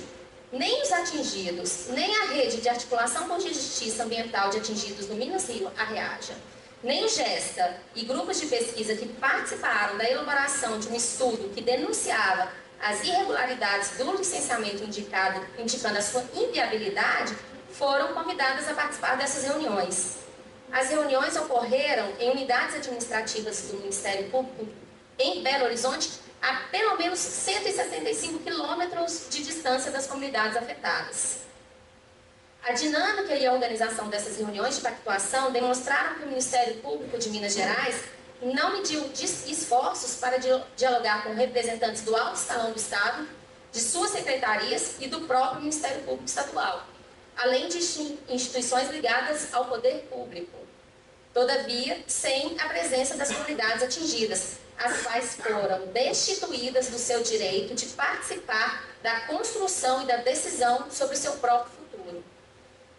Nem os atingidos, nem a rede de articulação por justiça ambiental de atingidos do Minas Rio, a REAJA, nem o GESTA e grupos de pesquisa que participaram da elaboração de um estudo que denunciava as irregularidades do licenciamento indicando a sua inviabilidade, foram convidadas a participar dessas reuniões. As reuniões ocorreram em unidades administrativas do Ministério Público em Belo Horizonte, a pelo menos 175 quilômetros de distância das comunidades afetadas. A dinâmica e a organização dessas reuniões de pactuação demonstraram que o Ministério Público de Minas Gerais não mediu esforços para dialogar com representantes do alto escalão do Estado, de suas secretarias e do próprio Ministério Público Estadual, além de instituições ligadas ao poder público. Todavia, sem a presença das comunidades atingidas, as quais foram destituídas do seu direito de participar da construção e da decisão sobre o seu próprio futuro.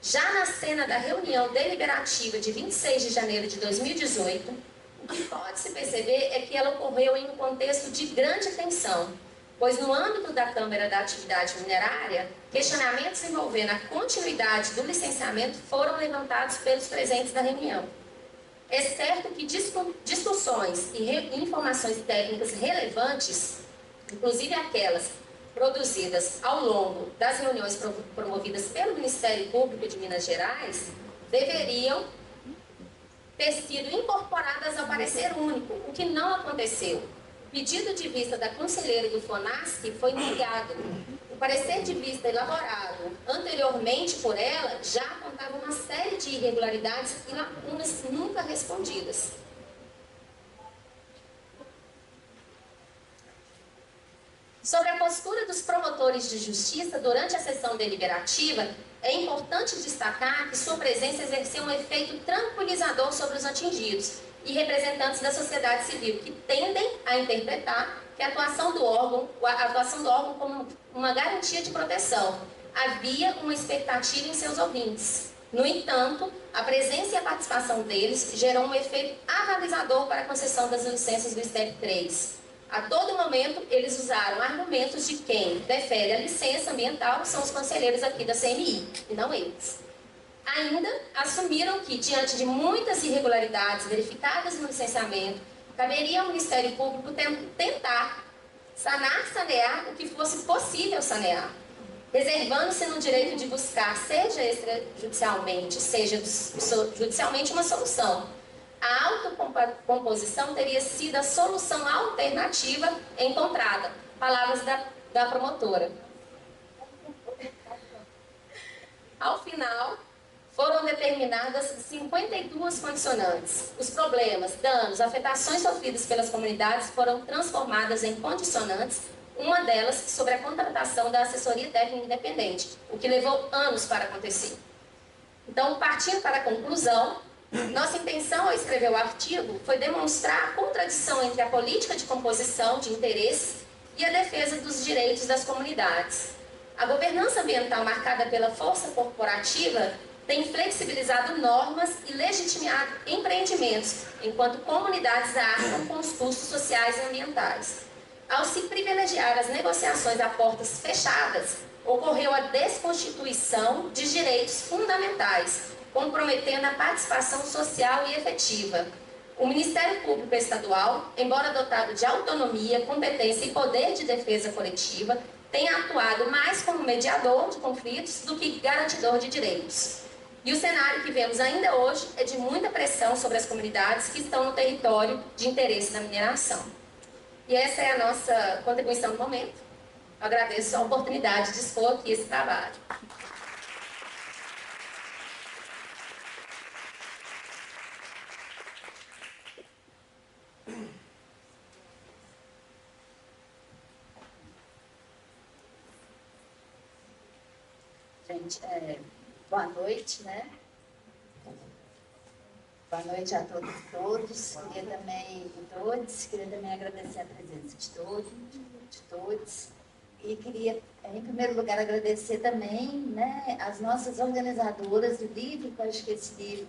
Já na cena da reunião deliberativa de 26 de janeiro de 2018, o que pode-se perceber é que ela ocorreu em um contexto de grande tensão, pois no âmbito da Câmara da Atividade Minerária, questionamentos envolvendo a continuidade do licenciamento foram levantados pelos presentes na reunião. É certo que discussões e informações técnicas relevantes, inclusive aquelas produzidas ao longo das reuniões promovidas pelo Ministério Público de Minas Gerais, deveriam ter sido incorporadas ao parecer único, o que não aconteceu. O pedido de vista da conselheira do FONASC foi negado. O parecer de vista elaborado anteriormente por ela já apontava uma série de irregularidades e lacunas nunca respondidas. Sobre a postura dos promotores de justiça durante a sessão deliberativa, é importante destacar que sua presença exerceu um efeito tranquilizador sobre os atingidos e representantes da sociedade civil, que tendem a interpretar que a atuação do órgão como uma garantia de proteção. Havia uma expectativa em seus ouvintes. No entanto, a presença e a participação deles gerou um efeito avalizador para a concessão das licenças do STEP 3. A todo momento, eles usaram argumentos de quem defere a licença ambiental, que são os conselheiros aqui da CNI, e não eles. Ainda assumiram que, diante de muitas irregularidades verificadas no licenciamento, caberia ao Ministério Público tentar sanear o que fosse possível sanear, reservando-se no direito de buscar, seja extrajudicialmente, seja judicialmente, uma solução. A autocomposição teria sido a solução alternativa encontrada. Palavras da promotora. Ao final, foram determinadas 52 condicionantes. Os problemas, danos, afetações sofridas pelas comunidades foram transformadas em condicionantes, uma delas sobre a contratação da assessoria técnica independente, o que levou anos para acontecer. Então, partindo para a conclusão, nossa intenção ao escrever o artigo foi demonstrar a contradição entre a política de composição de interesses e a defesa dos direitos das comunidades. A governança ambiental marcada pela força corporativa tem flexibilizado normas e legitimado empreendimentos, enquanto comunidades arcam com os custos sociais e ambientais. Ao se privilegiar as negociações a portas fechadas, ocorreu a desconstituição de direitos fundamentais, comprometendo a participação social e efetiva. O Ministério Público Estadual, embora dotado de autonomia, competência e poder de defesa coletiva, tem atuado mais como mediador de conflitos do que garantidor de direitos. E o cenário que vemos ainda hoje é de muita pressão sobre as comunidades que estão no território de interesse da mineração. E essa é a nossa contribuição no momento. Eu agradeço a oportunidade de expor aqui esse trabalho. Gente, boa noite, né? Boa noite a todos e todos. Queria também agradecer a presença de todos. E queria, em primeiro lugar, agradecer também, né, as nossas organizadoras do livro, que eu acho que esse livro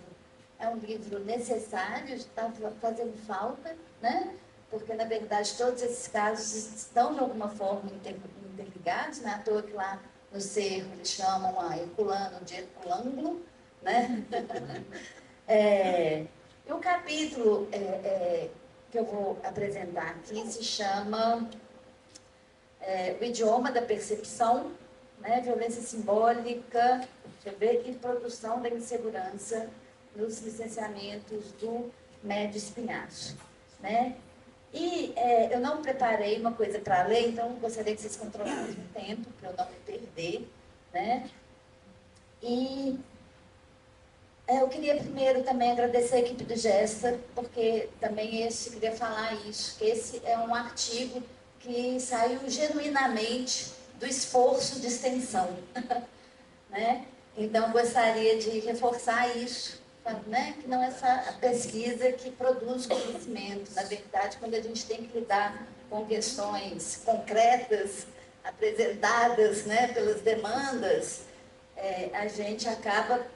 é um livro necessário, está fazendo falta, né? Porque, na verdade, todos esses casos estão, de alguma forma, interligados, né? À toa que lá no cerro eles chamam a Herculano de Herculângulo, né? E o capítulo que eu vou apresentar aqui se chama O Idioma da Percepção, né? Violência Simbólica, e produção da insegurança nos licenciamentos do Médio Espinhaço, né? E eu não preparei uma coisa para ler, então gostaria que vocês controlassem o tempo, para eu não me perder, né? E eu queria primeiro também agradecer a equipe do Gesta, porque também queria falar isso, que esse é um artigo que saiu genuinamente do esforço de extensão, né? Então, gostaria de reforçar isso, né? Que não é só a pesquisa que produz conhecimento. Na verdade, quando a gente tem que lidar com questões concretas, apresentadas, né, pelas demandas, a gente acaba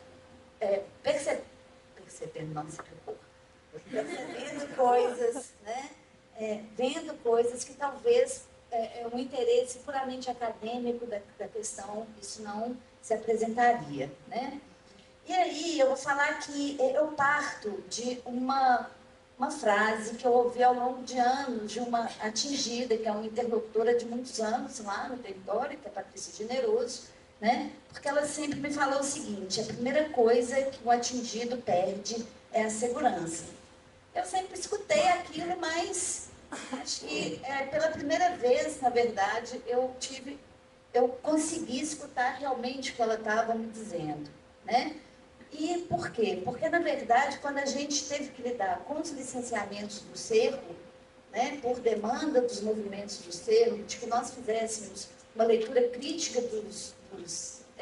percebendo coisas, né? Vendo coisas que talvez um interesse puramente acadêmico da questão, isso não se apresentaria, né? E aí eu vou falar que eu parto de uma frase que eu ouvi ao longo de anos de uma atingida, que é uma interlocutora de muitos anos lá no território, que é a Patrícia Generoso, né? Porque ela sempre me falou o seguinte: a primeira coisa que o atingido perde é a segurança. Eu sempre escutei aquilo, mas acho que pela primeira vez, na verdade, eu consegui escutar realmente o que ela estava me dizendo, né? E por quê? Porque, na verdade, quando a gente teve que lidar com os licenciamentos do cerco, né, por demanda dos movimentos do cerco, de que nós fizéssemos uma leitura crítica dos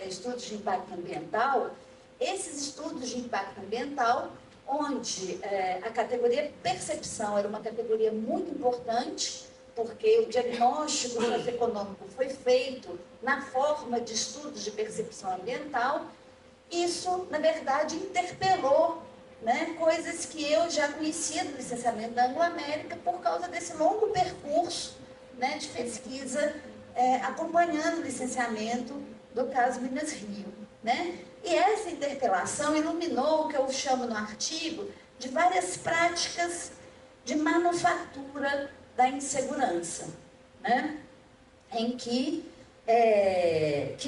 estudos de impacto ambiental, esses estudos de impacto ambiental, onde a categoria percepção era uma categoria muito importante, porque o diagnóstico socioeconômico foi feito na forma de estudos de percepção ambiental. Isso, na verdade, interpelou, né, coisas que eu já conhecia do licenciamento da Anglo-América por causa desse longo percurso, né, de pesquisa acompanhando o licenciamento do caso Minas Rio, né? E essa interpelação iluminou o que eu chamo no artigo de várias práticas de manufatura da insegurança, né? Em que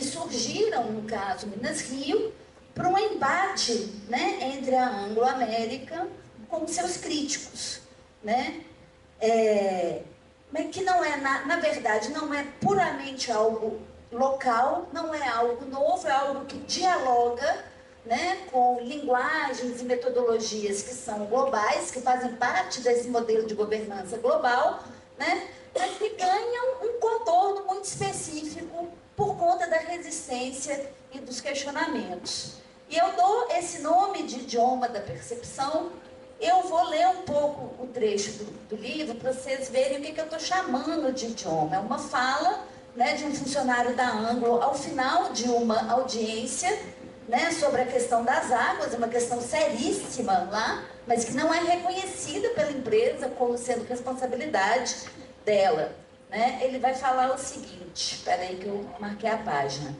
surgiram, no caso Minas Rio, para um embate, né, entre a Anglo-América com seus críticos, né? Mas que não é, na verdade, não é puramente algo local, não é algo novo, é algo que dialoga, né, com linguagens e metodologias que são globais, que fazem parte desse modelo de governança global, né, mas que ganham um contorno muito específico por conta da resistência e dos questionamentos. E eu dou esse nome de idioma da percepção. Eu vou ler um pouco o trecho do livro para vocês verem o que eu estou chamando de idioma. É uma fala, né, de um funcionário da Anglo ao final de uma audiência, né, sobre a questão das águas, uma questão seríssima lá, mas que não é reconhecida pela empresa como sendo responsabilidade dela, né? Ele vai falar o seguinte, espera aí que eu marquei a página.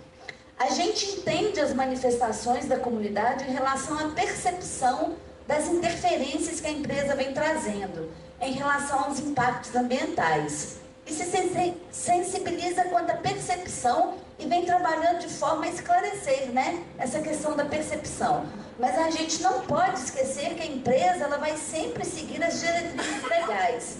A gente entende as manifestações da comunidade em relação à percepção das interferências que a empresa vem trazendo em relação aos impactos ambientais. E se sensibiliza quanto à percepção e vem trabalhando de forma a esclarecer, né, essa questão da percepção. Mas a gente não pode esquecer que a empresa ela vai sempre seguir as diretrizes legais.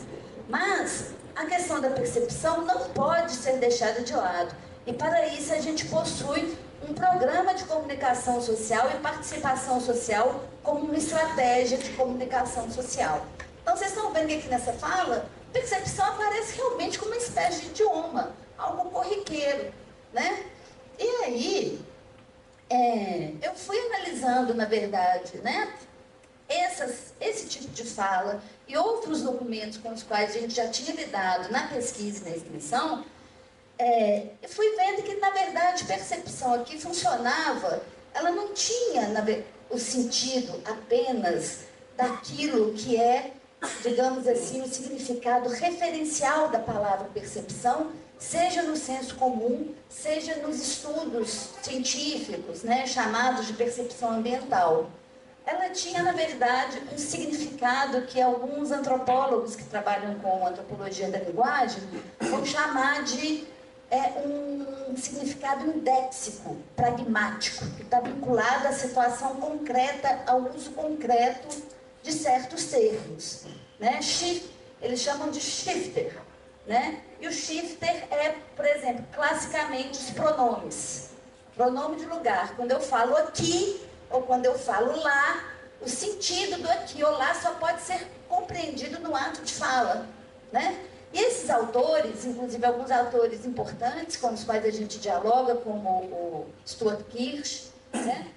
Mas a questão da percepção não pode ser deixada de lado. E para isso a gente possui um programa de comunicação social e participação social como uma estratégia de comunicação social. Então vocês estão vendo que aqui nessa fala, percepção aparece realmente como uma espécie de idioma, algo corriqueiro, né? E aí, eu fui analisando, na verdade, né, esse tipo de fala e outros documentos com os quais a gente já tinha lidado na pesquisa e na extensão, eu fui vendo que, na verdade, percepção aqui funcionava, ela não tinha o sentido apenas daquilo que é, digamos assim, o significado referencial da palavra percepção, seja no senso comum, seja nos estudos científicos, né, chamados de percepção ambiental. Ela tinha, na verdade, um significado que alguns antropólogos que trabalham com antropologia da linguagem vão chamar de um significado indéxico, pragmático, que está vinculado à situação concreta, ao uso concreto de certos termos, né? Eles chamam de shifter, né? E o shifter é, por exemplo, classicamente os pronomes, pronome de lugar. Quando eu falo aqui ou quando eu falo lá, o sentido do aqui ou lá só pode ser compreendido no ato de fala, né? E esses autores, inclusive alguns autores importantes com os quais a gente dialoga, como o Stuart Kirsch, né?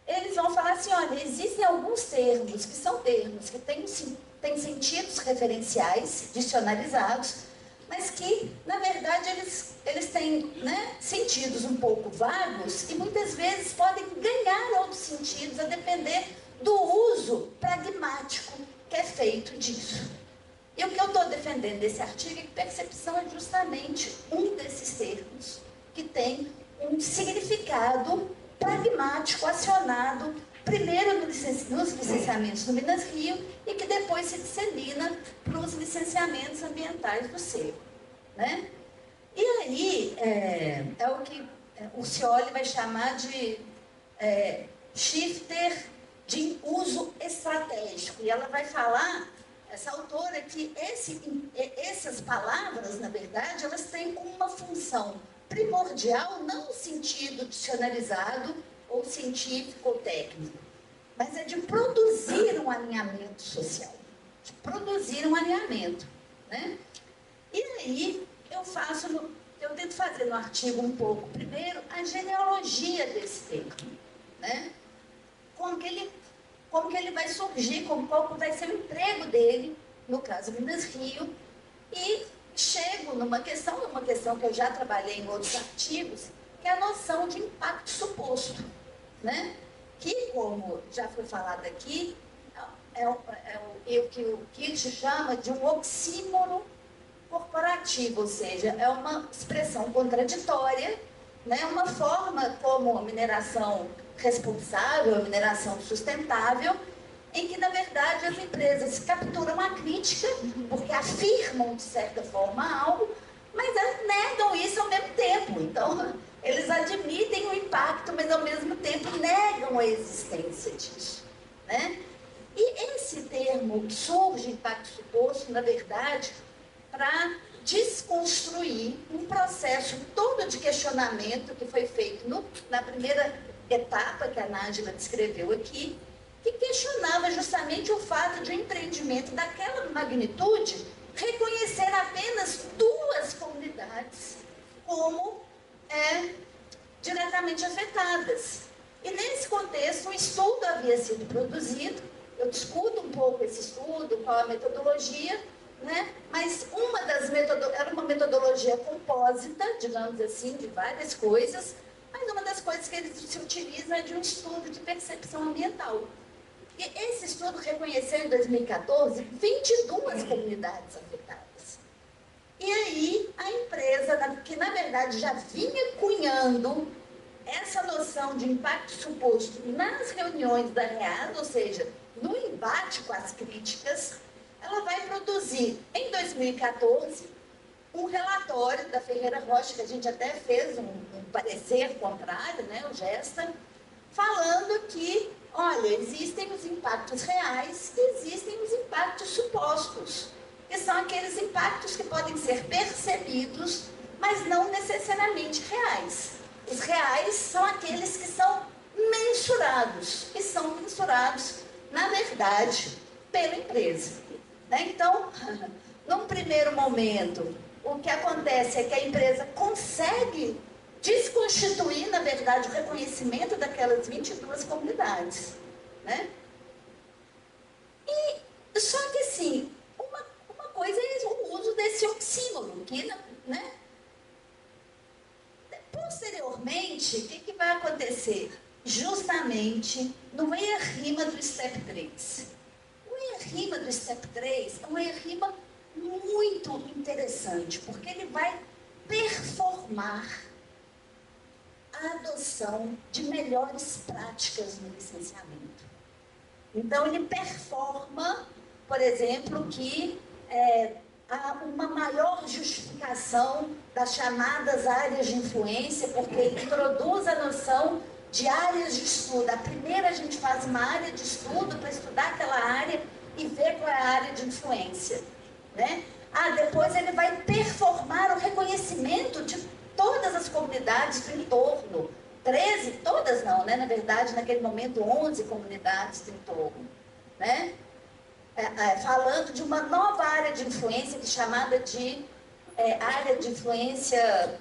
Eles vão falar assim, olha, existem alguns termos que são termos que têm sentidos referenciais, dicionarizados, mas que, na verdade, eles têm, né, sentidos um pouco vagos e muitas vezes podem ganhar outros sentidos a depender do uso pragmático que é feito disso. E o que eu estou defendendo desse artigo é que percepção é justamente um desses termos que tem um significado pragmático acionado primeiro nos licenciamentos do Minas Rio e que depois se dissemina para os licenciamentos ambientais do SECO, né? E aí é o que o Scioli vai chamar de shifter de uso estratégico. E ela vai falar, essa autora, que essas palavras, na verdade, elas têm uma função primordial, não no sentido dicionarizado ou científico ou técnico, mas é de produzir um alinhamento social, de produzir um alinhamento, né? E aí eu tento fazer no artigo um pouco, primeiro, a genealogia desse termo, né? Como que ele vai surgir, qual vai ser o emprego dele, no caso Minas Rio, e chego numa questão que eu já trabalhei em outros artigos, que é a noção de impacto suposto, né? Que, como já foi falado aqui, é o que o Kirsch chama de um oxímoro corporativo, ou seja, é uma expressão contraditória, né? Uma forma como a mineração responsável, a mineração sustentável, em que, na verdade, as empresas capturam a crítica, porque afirmam, de certa forma, algo, mas negam isso ao mesmo tempo. Então, eles admitem o impacto, mas, ao mesmo tempo, negam a existência disso, né? E esse termo surge, impacto suposto, na verdade, para desconstruir um processo todo de questionamento que foi feito na primeira etapa que a Nájila descreveu aqui, que questionava justamente o fato de um empreendimento daquela magnitude reconhecer apenas duas comunidades como diretamente afetadas. E nesse contexto, um estudo havia sido produzido, eu discuto um pouco esse estudo, qual a metodologia, né? Mas era uma metodologia compósita, digamos assim, de várias coisas, mas uma das coisas que eles se utilizam é de um estudo de percepção ambiental. E esse estudo reconheceu em 2014 22 comunidades afetadas. E aí a empresa, que na verdade já vinha cunhando essa noção de impacto suposto nas reuniões da REAS, ou seja, no embate com as críticas, ela vai produzir em 2014 um relatório da Ferreira Rocha, que a gente até fez um parecer contrário, né, o Gesta, falando que, olha, existem os impactos reais e existem os impactos supostos, que são aqueles impactos que podem ser percebidos, mas não necessariamente reais. Os reais são aqueles que são mensurados, e são mensurados, na verdade, pela empresa, né? Então, num primeiro momento, o que acontece é que a empresa consegue desconstituir, na verdade, o reconhecimento daquelas 22 comunidades, né? E só que, assim, uma coisa é o uso desse oxímoro, que, né? Posteriormente, o que vai acontecer? Justamente no EIA-RIMA do STEP 3. O EIA-RIMA do STEP 3 é um EIA-RIMA muito interessante, porque ele vai performar a adoção de melhores práticas no licenciamento. Então, ele performa, por exemplo, que há uma maior justificação das chamadas áreas de influência, porque ele introduz a noção de áreas de estudo. A primeira a gente faz uma área de estudo para estudar aquela área e ver qual é a área de influência, né? Depois ele vai performar o reconhecimento de todas as comunidades do entorno, 13, todas não, né? Na verdade, naquele momento, 11 comunidades em torno, né? Falando de uma nova área de influência que é chamada de área de influência,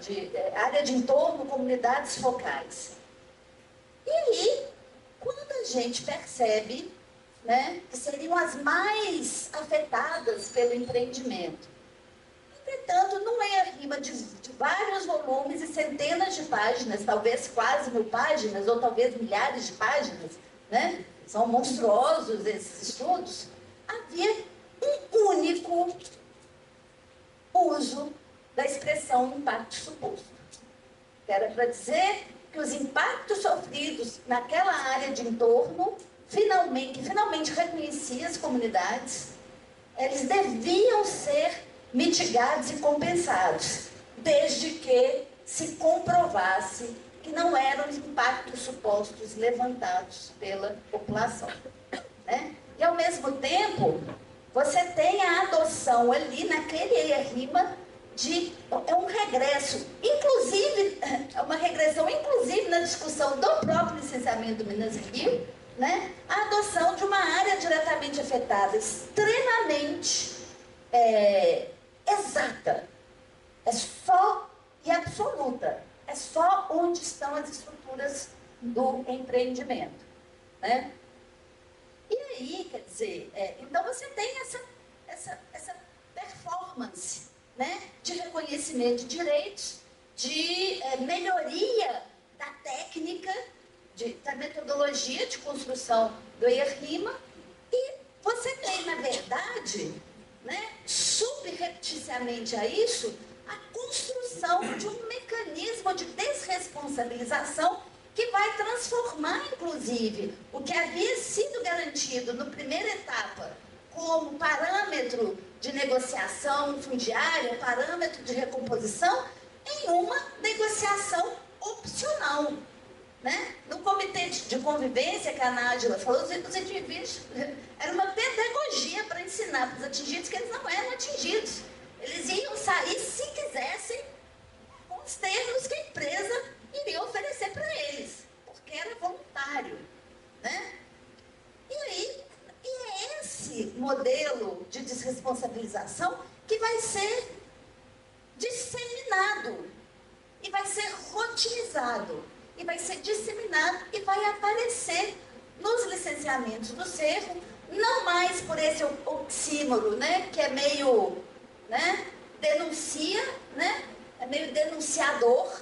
área de entorno, comunidades focais. E aí, quando a gente percebe, né, que seriam as mais afetadas pelo empreendimento, entretanto, não é a rima de vários volumes e centenas de páginas, talvez quase 1000 páginas, ou talvez milhares de páginas, né? São monstruosos esses estudos. Havia um único uso da expressão impacto suposto, que era para dizer que os impactos sofridos naquela área de entorno, que finalmente reconhecia as comunidades, eles deviam ser mitigados e compensados, desde que se comprovasse que não eram os impactos supostos levantados pela população, né? E, ao mesmo tempo, você tem a adoção ali, naquele EIA-RIMA, é um regresso, inclusive, é uma regressão, inclusive, na discussão do próprio licenciamento do Minas Rio, né? A adoção de uma área diretamente afetada, extremamente exata, é só e absoluta, é só onde estão as estruturas do empreendimento, né? E aí, quer dizer, então você tem essa performance, né, de reconhecimento de direitos, de melhoria da técnica, da metodologia de construção do EIA-RIMA, e você tem, na verdade, né, subrepticiamente a isso, a construção de um mecanismo de desresponsabilização que vai transformar, inclusive, o que havia sido garantido na primeira etapa como parâmetro de negociação fundiária, parâmetro de recomposição, em uma negociação opcional, né? No comitê de convivência que a Nájila falou, os indivíduos, era uma pedagogia para ensinar para os atingidos que eles não eram atingidos. Eles iam sair, se quisessem, com os termos que a empresa iria oferecer para eles, porque era voluntário, né? E aí, é esse modelo de desresponsabilização que vai ser disseminado, e vai ser rotinizado, e vai ser disseminado, e vai aparecer nos licenciamentos do Cerro, não mais por esse oxímoro, né, que é meio, né, denuncia, né, é meio denunciador,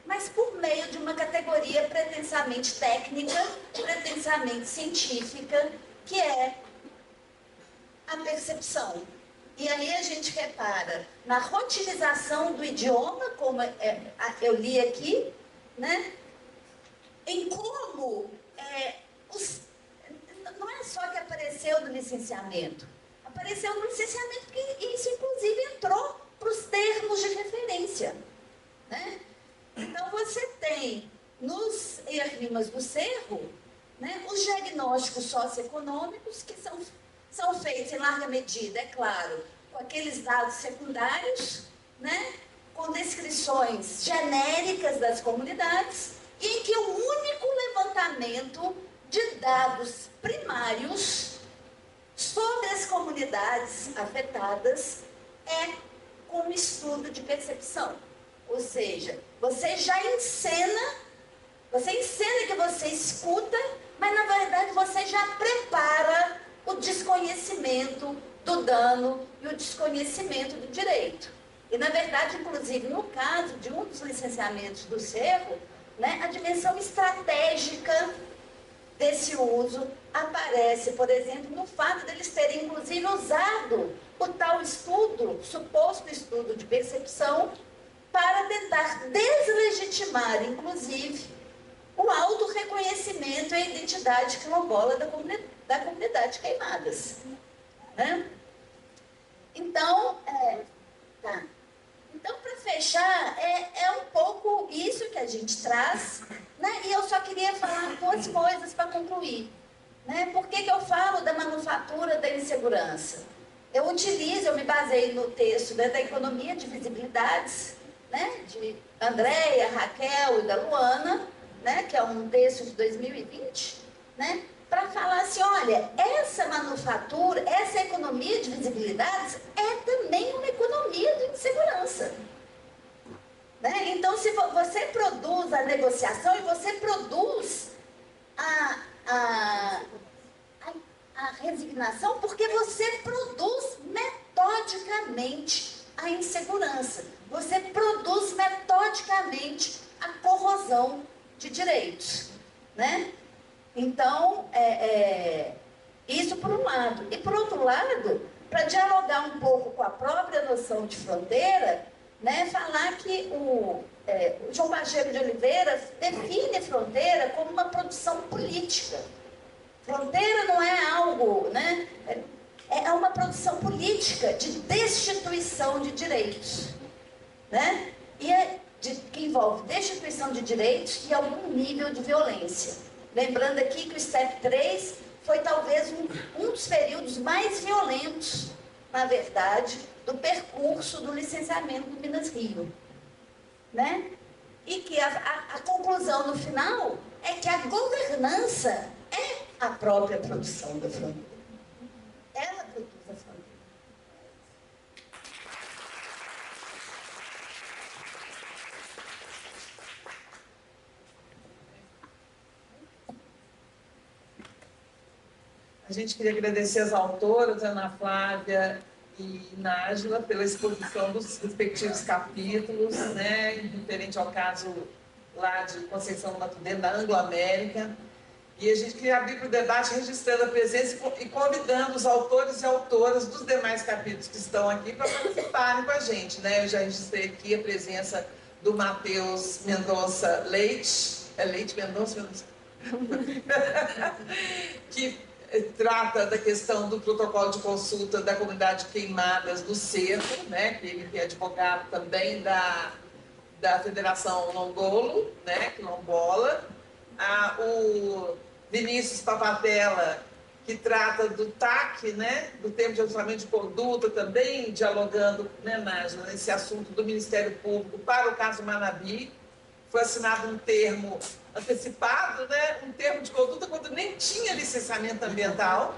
mas por meio de uma categoria pretensamente técnica, pretensamente científica, que é a percepção. E aí a gente repara na rotinização do idioma, como eu li aqui, né? Em como não é só que apareceu no licenciamento, apareceu no licenciamento que isso inclusive entrou para os termos de referência, né? Então você tem nos EIA-RIMAs do Cerro, né, os diagnósticos socioeconômicos que são feitos em larga medida, é claro, com aqueles dados secundários, né, com descrições genéricas das comunidades, em que o único levantamento de dados primários sobre as comunidades afetadas é com um estudo de percepção. Ou seja, você já encena que você escuta, mas na verdade você já prepara o desconhecimento do dano e o desconhecimento do direito. E na verdade, inclusive, no caso de um dos licenciamentos do Cerro, né, a dimensão estratégica desse uso aparece, por exemplo, no fato deles terem, inclusive, usado o tal estudo, suposto estudo de percepção, para tentar deslegitimar, inclusive, o autorreconhecimento e a identidade quilombola da comunidade Queimadas, né? Então, Então, para fechar, é um pouco isso que a gente traz, né? E eu só queria falar 2 coisas para concluir, né? Por que eu falo da manufatura da insegurança? Eu me baseio no texto da economia de visibilidades, né? De Andréia, Raquel e da Luana, né, que é um texto de 2020, né, para falar assim, olha, essa manufatura, essa economia de visibilidades é também uma economia de insegurança. Né? Então, se você produz a negociação e você produz a resignação, porque você produz metodicamente a insegurança, você produz metodicamente a corrosão de direitos, né? Então, isso por um lado. E por outro lado, para dialogar um pouco com a própria noção de fronteira, né, falar que o João Pacheco de Oliveira define fronteira como uma produção política. Fronteira não é algo, né, é uma produção política de destituição de direitos, né, que envolve destituição de direitos e algum nível de violência. Lembrando aqui que o STEP 3 foi talvez um dos períodos mais violentos, na verdade, do percurso do licenciamento do Minas Rio. Né? E que a conclusão no final é que a governança é a própria produção da fronteira. Ela produz a fronteira. A gente queria agradecer as autoras, Ana Flávia e Nájila, pela exposição dos respectivos capítulos, né, referente ao caso lá de Conceição do Mato Dentro, da Anglo-América. E a gente queria abrir para o debate, registrando a presença e convidando os autores e autoras dos demais capítulos que estão aqui para participarem com a gente. Né? Eu já registrei aqui a presença do Matheus Mendonça Leite. É Leite Mendonça? Que trata da questão do protocolo de consulta da comunidade Queimadas do Cerro, né, que ele é advogado também da Federação Longolo, né, quilombola. O Vinícius Papatella, que trata do TAC, né, do termo de ajustamento de conduta, também dialogando, né, nesse assunto do Ministério Público para o caso Manabi. Foi assinado um termo antecipado, né? Um termo de conduta quando nem tinha licenciamento ambiental,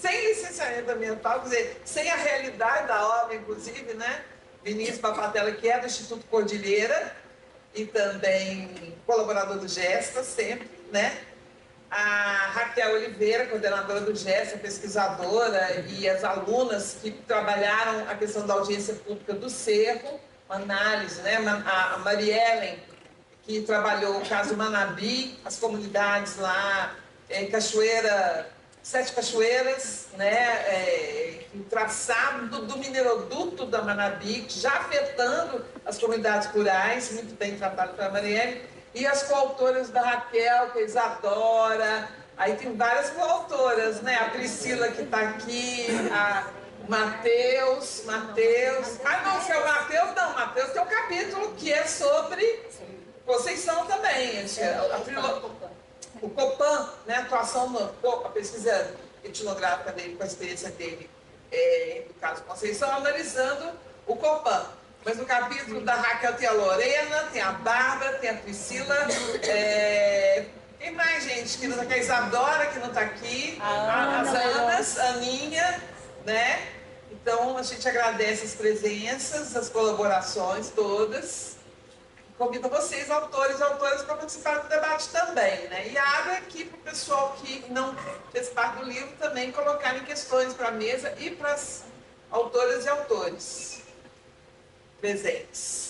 sem licenciamento ambiental, quer dizer, sem a realidade da obra, inclusive, né? Vinícius Papatella, que é do Instituto Cordilheira e também colaborador do GESTA, sempre, né? A Raquel Oliveira, coordenadora do GESTA, pesquisadora, e as alunas que trabalharam a questão da audiência pública do Cerro, uma análise, né? A Mariellen, que trabalhou o caso Manabi, as comunidades lá, Sete Cachoeiras, né, o traçado do mineroduto da Manabi, já afetando as comunidades rurais, muito bem tratado pela Marielle, e as coautoras da Raquel, que é Isadora, aí tem várias coautoras, né, a Priscila que está aqui, o Matheus, não, se é o Matheus, não, o Matheus tem um capítulo que é sobre Conceição também, o Copan, né, atuação a pesquisa etnográfica dele, com a experiência dele, no caso Conceição, analisando o Copan. Mas no capítulo da Raquel tem a Lorena, tem a Bárbara, tem a Priscila, tem mais gente, que não está aqui, a Isadora, que não está aqui, as Anas, a Aninha, né? Então a gente agradece as presenças, as colaborações todas. Convido vocês, autores e autoras, para participar do debate também, né? E abre aqui para o pessoal que não fez parte do livro também colocarem questões para a mesa e para as autoras e autores presentes.